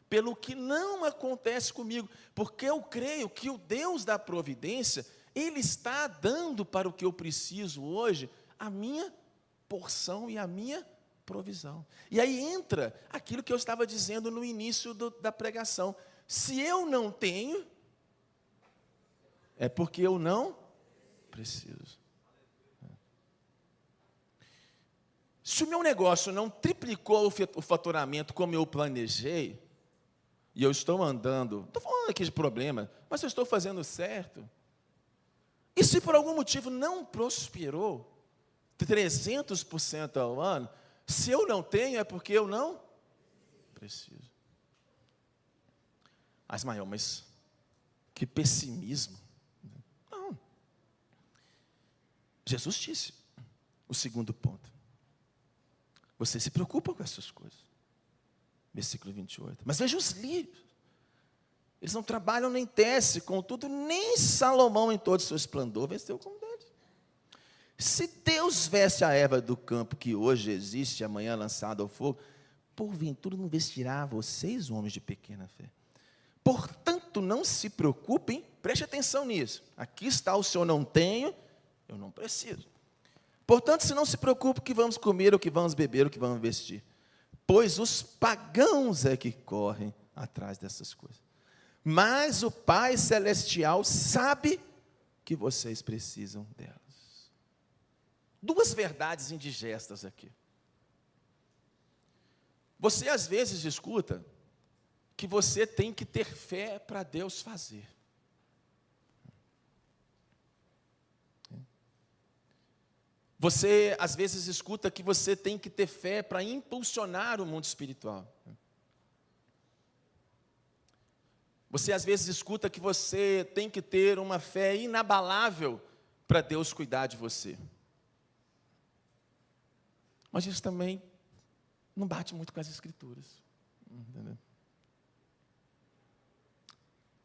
pelo que não acontece comigo, porque eu creio que o Deus da providência, Ele está dando para o que eu preciso hoje, a minha porção e a minha provisão. E aí entra aquilo que eu estava dizendo no início da pregação, se eu não tenho, é porque eu não preciso. Se o meu negócio não triplicou o faturamento como eu planejei, e eu estou andando, não estou falando aqui de problema, mas eu estou fazendo certo, e se por algum motivo não prosperou 300% ao ano, se eu não tenho é porque eu não preciso. Mas que pessimismo. Não. Jesus disse, o segundo ponto, você se preocupa com essas coisas. Versículo 28. Mas veja os lírios. Eles não trabalham nem tecem, contudo, nem Salomão em todo o seu esplendor vestiu como deles. Se Deus veste a erva do campo, que hoje existe, amanhã lançada ao fogo, porventura não vestirá vocês, homens de pequena fé. Portanto, não se preocupem, preste atenção nisso. Aqui está o Senhor não tenho, eu não preciso. Portanto, se não se preocupe o que vamos comer, o que vamos beber, o que vamos vestir. Pois os pagãos é que correm atrás dessas coisas. Mas o Pai Celestial sabe que vocês precisam delas. 2 verdades indigestas aqui. Você às vezes escuta que você tem que ter fé para Deus fazer. Você, às vezes, escuta que você tem que ter fé para impulsionar o mundo espiritual. Você, às vezes, escuta que você tem que ter uma fé inabalável para Deus cuidar de você. Mas isso também não bate muito com as Escrituras. Entendeu?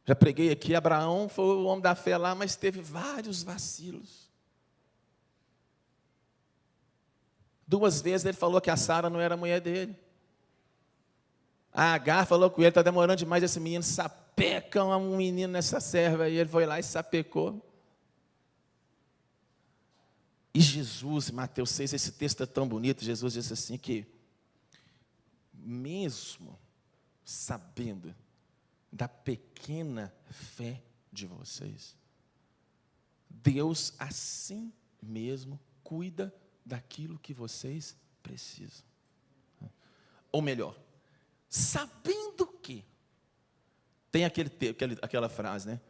Já preguei aqui, Abraão foi o homem da fé lá, mas teve vários vacilos. 2 vezes ele falou que a Sara não era a mulher dele. A Agar falou com ele, está demorando demais, esse menino sapeca um menino nessa serva, e ele foi lá e sapecou. E Jesus, em Mateus 6, esse texto é tão bonito, Jesus disse assim que, mesmo sabendo da pequena fé de vocês, Deus assim mesmo cuida daquilo que vocês precisam. Ou melhor, sabendo que, tem aquela frase, né?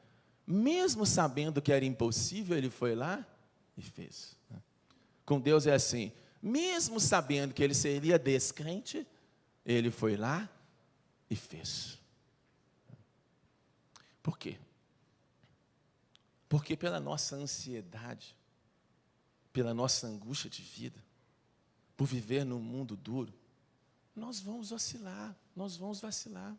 Mesmo sabendo que era impossível, ele foi lá e fez. Com Deus é assim, mesmo sabendo que ele seria descrente, ele foi lá e fez. Por quê? Porque pela nossa ansiedade, pela nossa angústia de vida, por viver num mundo duro, nós vamos oscilar, nós vamos vacilar.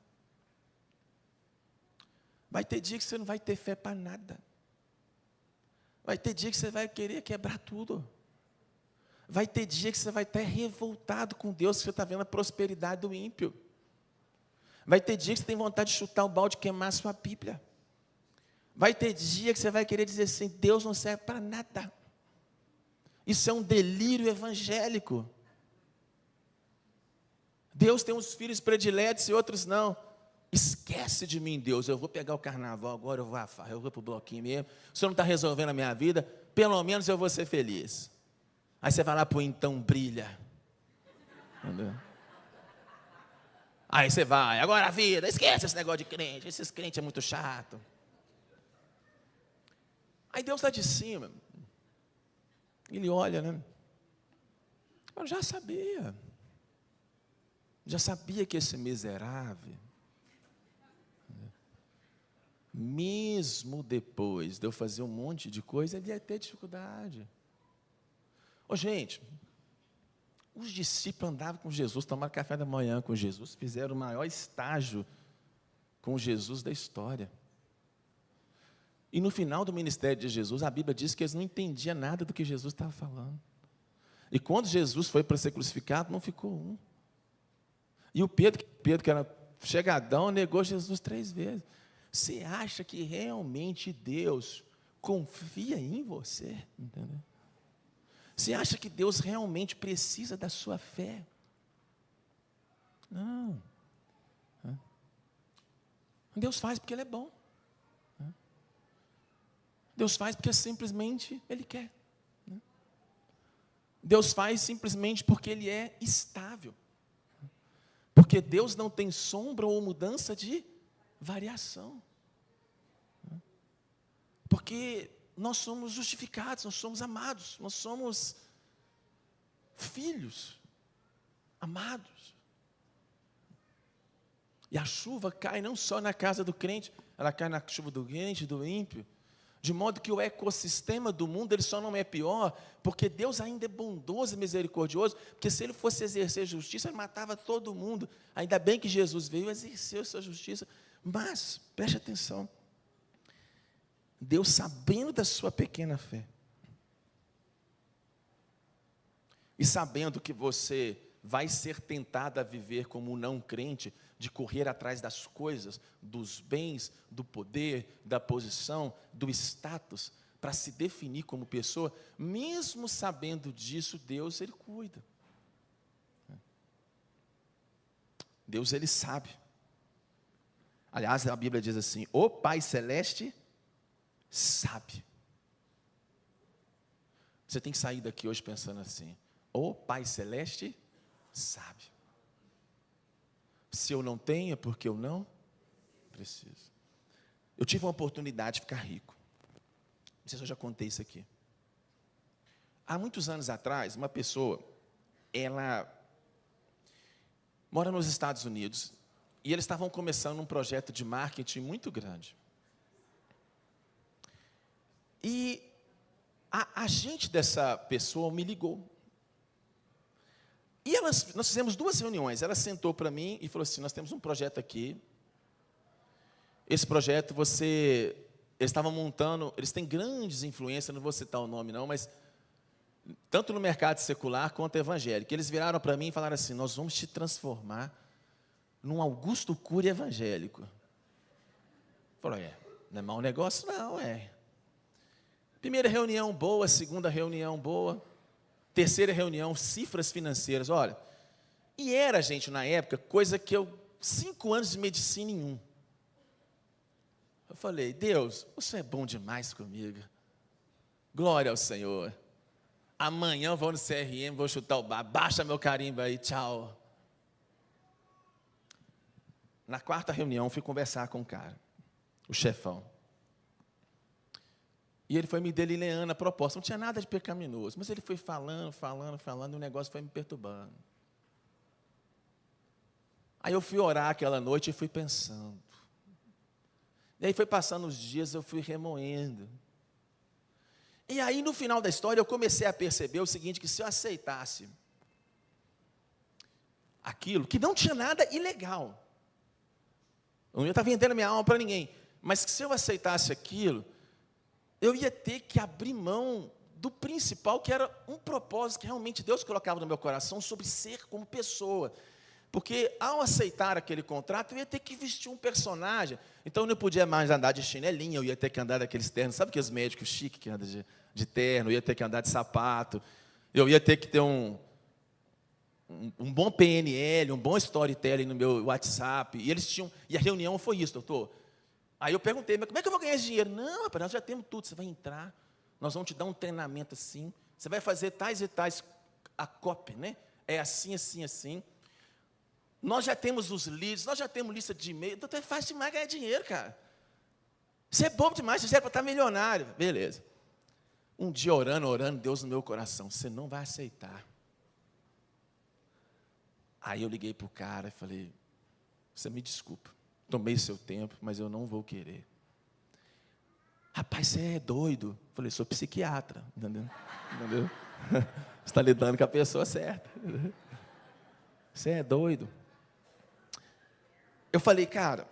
Vai ter dia que você não vai ter fé para nada. Vai ter dia que você vai querer quebrar tudo. Vai ter dia que você vai estar revoltado com Deus, que você está vendo a prosperidade do ímpio. Vai ter dia que você tem vontade de chutar o balde e queimar a sua Bíblia. Vai ter dia que você vai querer dizer assim, Deus não serve para nada. Isso é um delírio evangélico. Deus tem uns filhos prediletos e outros não. Esquece de mim, Deus, eu vou pegar o carnaval agora, eu vou para o bloquinho mesmo. O Senhor não está resolvendo a minha vida, pelo menos eu vou ser feliz. Aí você vai lá para o então brilha. Entendeu? Aí você vai, agora a vida, esquece esse negócio de crente, esses crentes é muito chato. Aí Deus lá de cima, Ele olha, né? Eu já sabia que esse miserável, mesmo depois de eu fazer um monte de coisa, ele ia ter dificuldade. Ô gente, os discípulos andavam com Jesus, tomaram café da manhã com Jesus, fizeram o maior estágio com Jesus da história. E no final do ministério de Jesus, a Bíblia diz que eles não entendiam nada do que Jesus estava falando. E quando Jesus foi para ser crucificado, não ficou um. E o Pedro, que era chegadão, negou Jesus 3 vezes. Você acha que realmente Deus confia em você? Entendeu? Você acha que Deus realmente precisa da sua fé? Não. Deus faz porque Ele é bom. Deus faz porque simplesmente Ele quer. Deus faz simplesmente porque Ele é estável. Porque Deus não tem sombra ou mudança de variação. Porque nós somos justificados, nós somos amados, nós somos filhos amados. E a chuva cai não só na casa do crente, ela cai na chuva do crente, do ímpio, de modo que o ecossistema do mundo ele só não é pior, porque Deus ainda é bondoso e misericordioso, porque se Ele fosse exercer justiça, Ele matava todo mundo. Ainda bem que Jesus veio exercer a sua justiça, mas, preste atenção, Deus, sabendo da sua pequena fé, e sabendo que você vai ser tentado a viver como um não crente, de correr atrás das coisas, dos bens, do poder, da posição, do status, para se definir como pessoa, mesmo sabendo disso, Deus, Ele cuida. Deus, Ele sabe. Aliás, a Bíblia diz assim, o Pai Celeste sabe. Você tem que sair daqui hoje pensando assim, o Pai Celeste sabe. Se eu não tenho, é porque eu não preciso. Eu tive uma oportunidade de ficar rico. Não sei se eu já contei isso aqui. Há muitos anos atrás, uma pessoa, ela mora nos Estados Unidos, e eles estavam começando um projeto de marketing muito grande. E a agente dessa pessoa me ligou. E nós fizemos 2 reuniões. Ela sentou para mim e falou assim, nós temos um projeto aqui. Esse projeto eles estavam montando, eles têm grandes influências, não vou citar o nome não, mas tanto no mercado secular quanto evangélico. Eles viraram para mim e falaram assim, nós vamos te transformar num Augusto Cury evangélico. Falou, não é mau negócio não, Primeira reunião boa, segunda reunião boa. Terceira reunião, cifras financeiras, olha, e era, gente, na época, coisa que 5 anos de medicina em 1. Eu falei, Deus, você é bom demais comigo, glória ao Senhor, amanhã eu vou no CRM, vou chutar o bar, baixa meu carimbo aí, tchau. Na 4ª reunião, fui conversar com o cara, o chefão. E ele foi me delineando a proposta, não tinha nada de pecaminoso, mas ele foi falando, e o negócio foi me perturbando. Aí eu fui orar aquela noite e fui pensando. E aí foi passando os dias, eu fui remoendo. E aí no final da história eu comecei a perceber o seguinte, que se eu aceitasse aquilo, que não tinha nada ilegal, eu não ia estar vendendo minha alma para ninguém, mas que se eu aceitasse aquilo, eu ia ter que abrir mão do principal, que era um propósito que realmente Deus colocava no meu coração sobre ser como pessoa. Porque ao aceitar aquele contrato, eu ia ter que vestir um personagem. Então, eu não podia mais andar de chinelinha, eu ia ter que andar daqueles ternos. Sabe aqueles médicos chiques que andam de terno? Eu ia ter que andar de sapato. Eu ia ter que ter um bom PNL, um bom storytelling no meu WhatsApp. E a reunião foi isso, doutor. Aí eu perguntei, mas como é que eu vou ganhar esse dinheiro? Não, rapaz, nós já temos tudo. Você vai entrar, nós vamos te dar um treinamento assim. Você vai fazer tais e tais, a copy, né? É assim, assim, assim. Nós já temos os leads, nós já temos lista de e-mail. Doutor, é fácil demais ganhar dinheiro, cara. Você é bobo demais, você é para estar milionário. Beleza. Um dia orando, Deus no meu coração, você não vai aceitar. Aí eu liguei para o cara e falei, você me desculpa, tomei seu tempo, mas eu não vou querer. Rapaz, você é doido. Eu falei, sou psiquiatra, entendeu? Você está lidando com a pessoa certa. Você é doido. Eu falei, cara,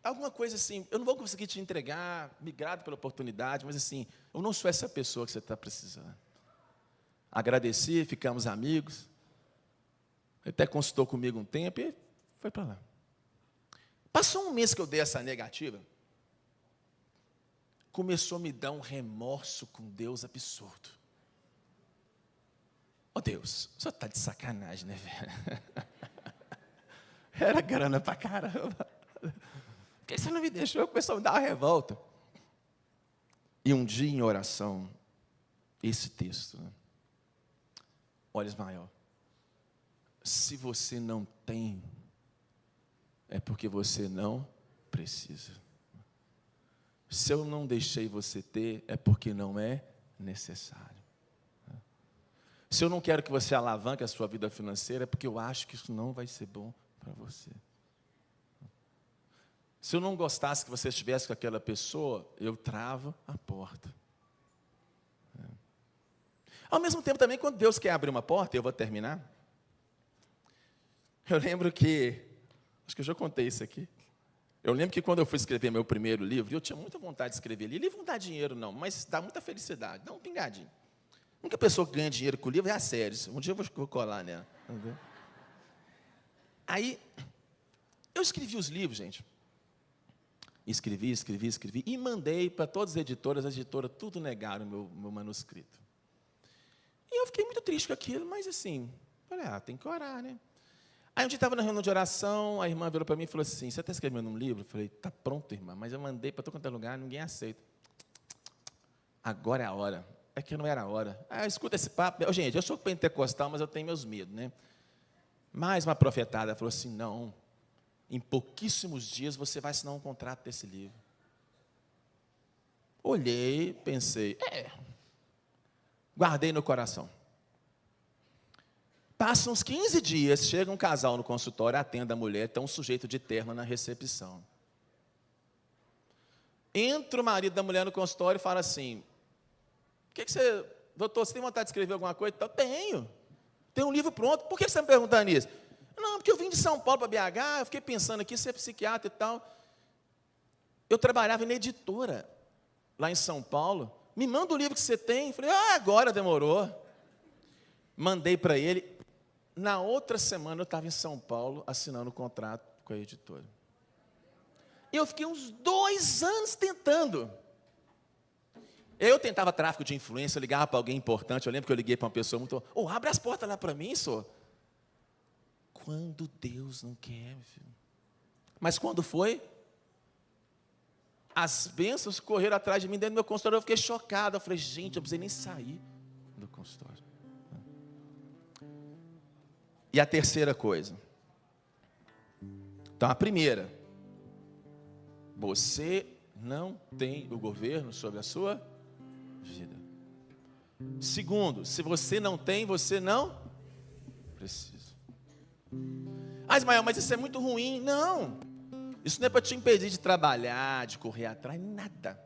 alguma coisa assim, eu não vou conseguir te entregar, obrigado pela oportunidade, mas assim, eu não sou essa pessoa que você está precisando. Agradeci, ficamos amigos. Ele até consultou comigo um tempo e foi para lá. Passou um mês que eu dei essa negativa, começou a me dar um remorso com Deus absurdo. Ô Deus, o senhor está de sacanagem, né, velho? Era grana pra caramba. Por que você não me deixou? Eu comecei a me dar uma revolta. E um dia em oração, esse texto, né? Olha, Ismael, se você não tem, é porque você não precisa. Se eu não deixei você ter, é porque não é necessário. Se eu não quero que você alavanque a sua vida financeira, é porque eu acho que isso não vai ser bom para você. Se eu não gostasse que você estivesse com aquela pessoa, eu travo a porta. Ao mesmo tempo também, quando Deus quer abrir uma porta, eu vou terminar. Eu lembro que, acho que eu já contei isso aqui. Eu lembro que quando eu fui escrever meu primeiro livro, eu tinha muita vontade de escrever livro. Livro não dá dinheiro não, mas dá muita felicidade, dá um pingadinho. A única pessoa que ganha dinheiro com o livro é a série. Um dia eu vou colar nela. Entendeu? Aí, eu escrevi os livros, gente. Escrevi, e mandei para todas as editoras tudo negaram o meu manuscrito. E eu fiquei muito triste com aquilo, mas assim, falei, tem que orar, né? Aí um dia estava na reunião de oração, a irmã virou para mim e falou assim, você está escrevendo um livro? Eu falei, está pronto, irmã, mas eu mandei para todo quanto é lugar, ninguém aceita. Agora é a hora. É que não era a hora. Escuta esse papo. Gente, eu sou pentecostal, mas eu tenho meus medos, né? Mais uma profetada falou assim, não, em pouquíssimos dias você vai assinar um contrato desse livro. Olhei, pensei, guardei no coração. Passam uns 15 dias, chega um casal no consultório, atende a mulher, tem um sujeito de terno na recepção. Entra o marido da mulher no consultório e fala assim, doutor, você tem vontade de escrever alguma coisa? Tenho um livro pronto, por que você está me perguntando isso? Não, porque eu vim de São Paulo para BH, eu fiquei pensando aqui, você é psiquiatra e tal. Eu trabalhava na editora, lá em São Paulo, me manda o livro que você tem. Falei, agora demorou. Mandei para ele. Na outra semana eu estava em São Paulo, assinando o contrato com a editora. E eu fiquei uns 2 anos tentando. Eu tentava tráfico de influência, eu ligava para alguém importante. Eu lembro que eu liguei para uma pessoa muito... abre as portas lá para mim, senhor. Quando Deus não quer, filho. Mas quando foi, as bênçãos correram atrás de mim dentro do meu consultório. Eu fiquei chocado. Eu falei, gente, eu não precisei nem sair do consultório. E a terceira coisa. Então, a primeira. Você não tem o governo sobre a sua vida. Segundo, se você não tem, você não precisa. Ismael, mas isso é muito ruim. Não. Isso não é para te impedir de trabalhar, de correr atrás, nada.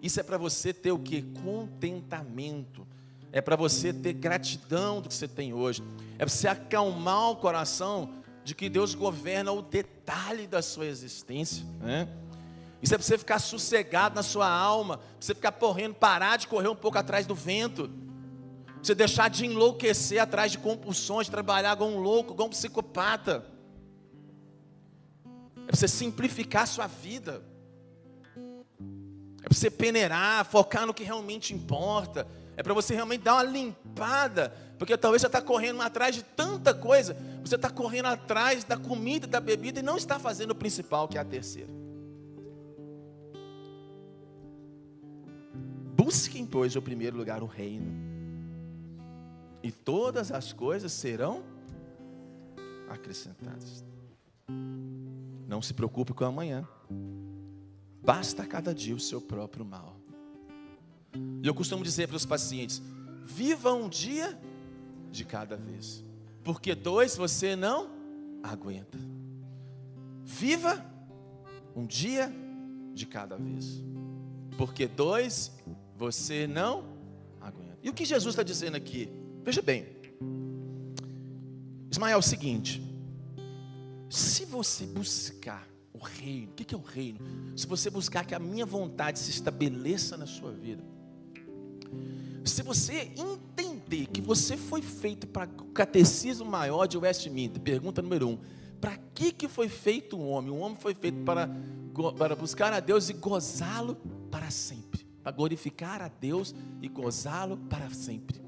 Isso é para você ter o quê? Contentamento. É para você ter gratidão do que você tem hoje. É para você acalmar o coração de que Deus governa o detalhe da sua existência, né? Isso é para você ficar sossegado na sua alma, para você ficar parar de correr um pouco atrás do vento, para Você deixar de enlouquecer atrás de compulsões, de trabalhar igual um louco, igual um psicopata. É para você simplificar a sua vida. É para você peneirar, focar no que realmente importa. É para você realmente dar uma limpada. Porque talvez você está correndo atrás de tanta coisa. Você está correndo atrás da comida, da bebida, e não está fazendo o principal, que é a terceira. Busquem, pois, o primeiro lugar, o reino. E todas as coisas serão acrescentadas. Não se preocupe com o amanhã. Basta cada dia o seu próprio mal. E eu costumo dizer para os pacientes: viva um dia de cada vez, porque 2 você não aguenta. Viva um dia de cada vez, porque 2 você não aguenta. E o que Jesus está dizendo aqui? Veja bem, Ismael, é o seguinte: se você buscar o reino, o que é o reino? Se você buscar que a minha vontade se estabeleça na sua vida, se você entender que você foi feito para o catecismo maior de Westminster, pergunta número 1, para que foi feito o homem? O homem foi feito para buscar a Deus e gozá-lo para sempre, para glorificar a Deus e gozá-lo para sempre.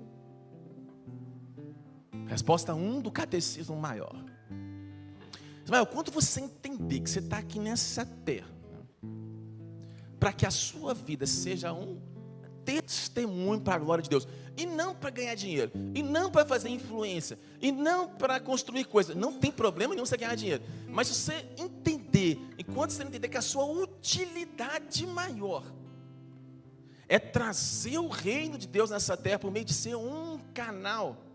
Resposta 1 do catecismo maior. Ismael, quando você entender que você está aqui nessa terra, para que a sua vida seja um testemunho para a glória de Deus, e não para ganhar dinheiro, e não para fazer influência, e não para construir coisas, não tem problema nenhum você ganhar dinheiro, mas se você entender, enquanto você entender que a sua utilidade maior é trazer o reino de Deus nessa terra por meio de ser um canal,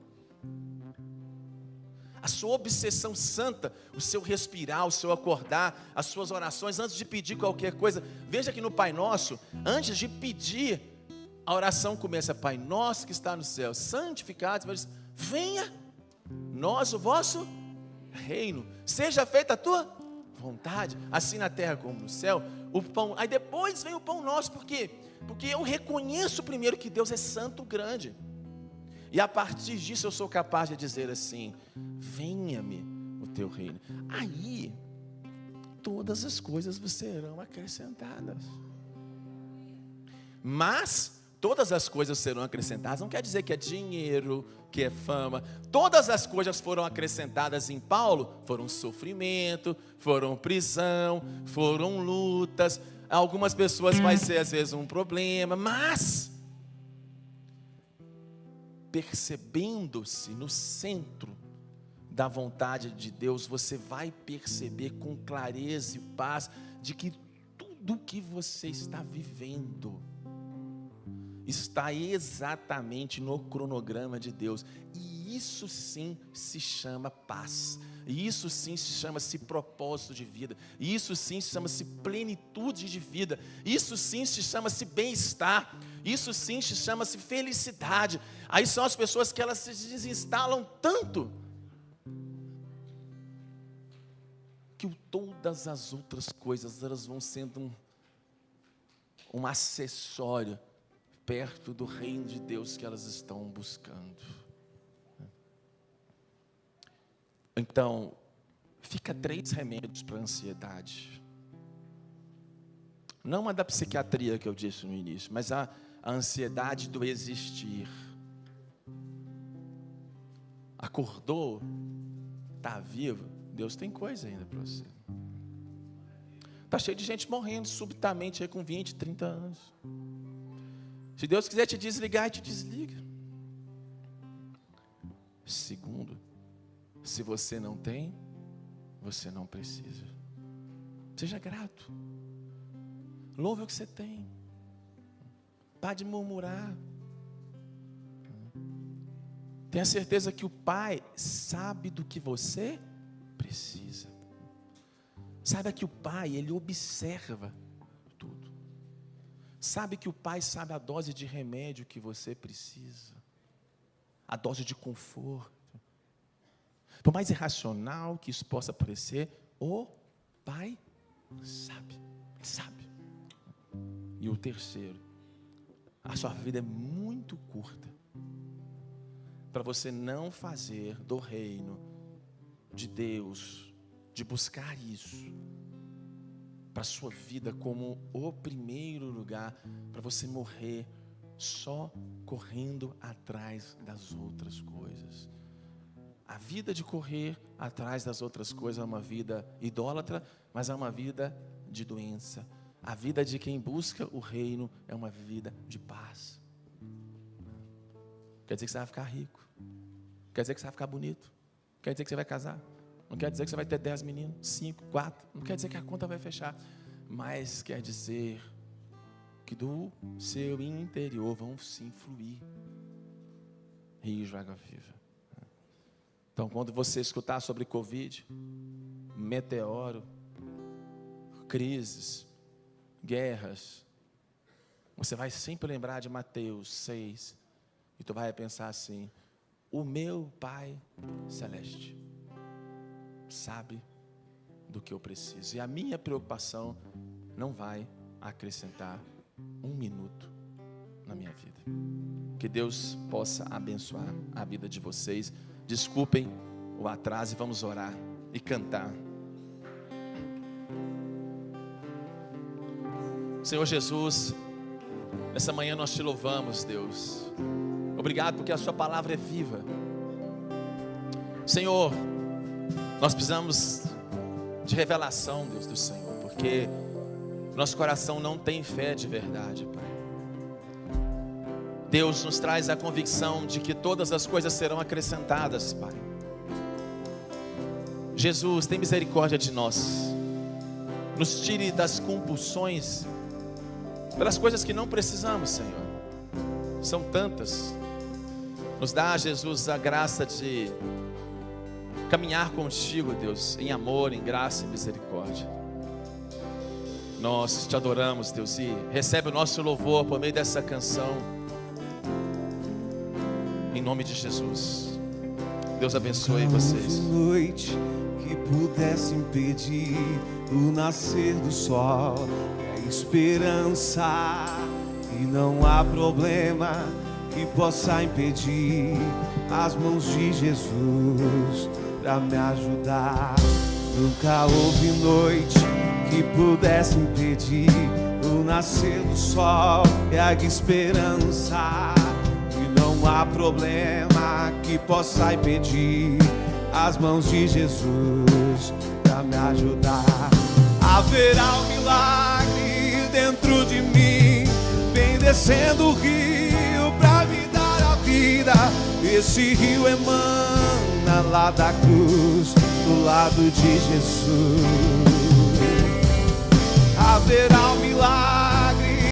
a sua obsessão santa, o seu respirar, o seu acordar, as suas orações, antes de pedir qualquer coisa. Veja que no Pai Nosso, antes de pedir, a oração começa: Pai Nosso que está no céu, santificado, venha nós o vosso reino, seja feita a tua vontade, assim na terra como no céu. O pão, aí depois vem o pão nosso, por quê? Porque eu reconheço primeiro que Deus é santo, grande. E a partir disso eu sou capaz de dizer assim: venha-me o teu reino. Aí, todas as coisas serão acrescentadas. Mas, todas as coisas serão acrescentadas, não quer dizer que é dinheiro, que é fama. Todas as coisas foram acrescentadas em Paulo, foram sofrimento, foram prisão, foram lutas. Algumas pessoas vai ser às vezes um problema, mas percebendo-se no centro da vontade de Deus, você vai perceber com clareza e paz de que tudo que você está vivendo está exatamente no cronograma de Deus. E isso sim se chama paz. E isso sim chama-se propósito de vida. E isso sim chama-se plenitude de vida. Isso sim se chama-se bem-estar. Isso sim se chama-se felicidade. Aí são as pessoas que elas se desinstalam tanto que todas as outras coisas elas vão sendo um acessório perto do reino de Deus que elas estão buscando. Então, fica 3 remédios para a ansiedade. Não a da psiquiatria que eu disse no início, mas a ansiedade do existir. Acordou, está vivo, Deus tem coisa ainda para você. Está cheio de gente morrendo subitamente aí com 20, 30 anos. Se Deus quiser te desligar, te desliga. Segundo, se você não tem, você não precisa. Seja grato. Louve o que você tem. Pare de murmurar. Tenha certeza que o Pai sabe do que você precisa. Saiba que o Pai, Ele observa tudo. Sabe que o Pai sabe a dose de remédio que você precisa. A dose de conforto. Por mais irracional que isso possa parecer, o Pai sabe. Sabe. E o terceiro, a sua vida é muito curta. para você não fazer do reino de Deus, de buscar isso para a sua vida como o primeiro lugar, para você morrer só correndo atrás das outras coisas. A vida de correr atrás das outras coisas é uma vida idólatra, mas é uma vida de doença. A vida de quem busca o reino é uma vida de paz. Quer dizer que você vai ficar rico, quer dizer que você vai ficar bonito, quer dizer que você vai casar, não quer dizer que você vai ter 10 meninos, 5, 4, não quer dizer que a conta vai fechar, mas quer dizer que do seu interior vão sim fluir rios de água viva. Então, quando você escutar sobre Covid, meteoro, crises, guerras, você vai sempre lembrar de Mateus 6, e tu vai pensar assim: o meu Pai Celeste sabe do que eu preciso, e a minha preocupação não vai acrescentar um minuto na minha vida. Que Deus possa abençoar a vida de vocês. Desculpem o atraso e vamos orar e cantar. Senhor Jesus, nessa manhã nós te louvamos, Deus. Obrigado porque a sua palavra é viva. Senhor, nós precisamos de revelação, Deus do Senhor, porque nosso coração não tem fé de verdade, Pai. Deus nos traz a convicção de que todas as coisas serão acrescentadas, Pai. Jesus, tem misericórdia de nós. Nos tire das compulsões pelas coisas que não precisamos, Senhor. São tantas. Nos dá, Jesus, a graça de caminhar contigo, Deus, em amor, em graça e misericórdia. Nós te adoramos, Deus, e recebe o nosso louvor por meio dessa canção. Em nome de Jesus. Deus abençoe vocês. Noite que pudesse impedir o nascer do sol, é esperança, e não há problema que possa impedir as mãos de Jesus para me ajudar. Nunca houve noite que pudesse impedir o nascer do sol, é a esperança. Não há problema que possa impedir as mãos de Jesus para me ajudar. Haverá um milagre dentro de mim, vem descendo o rio para me dar a vida. Esse rio emana lá da cruz, do lado de Jesus. Haverá um milagre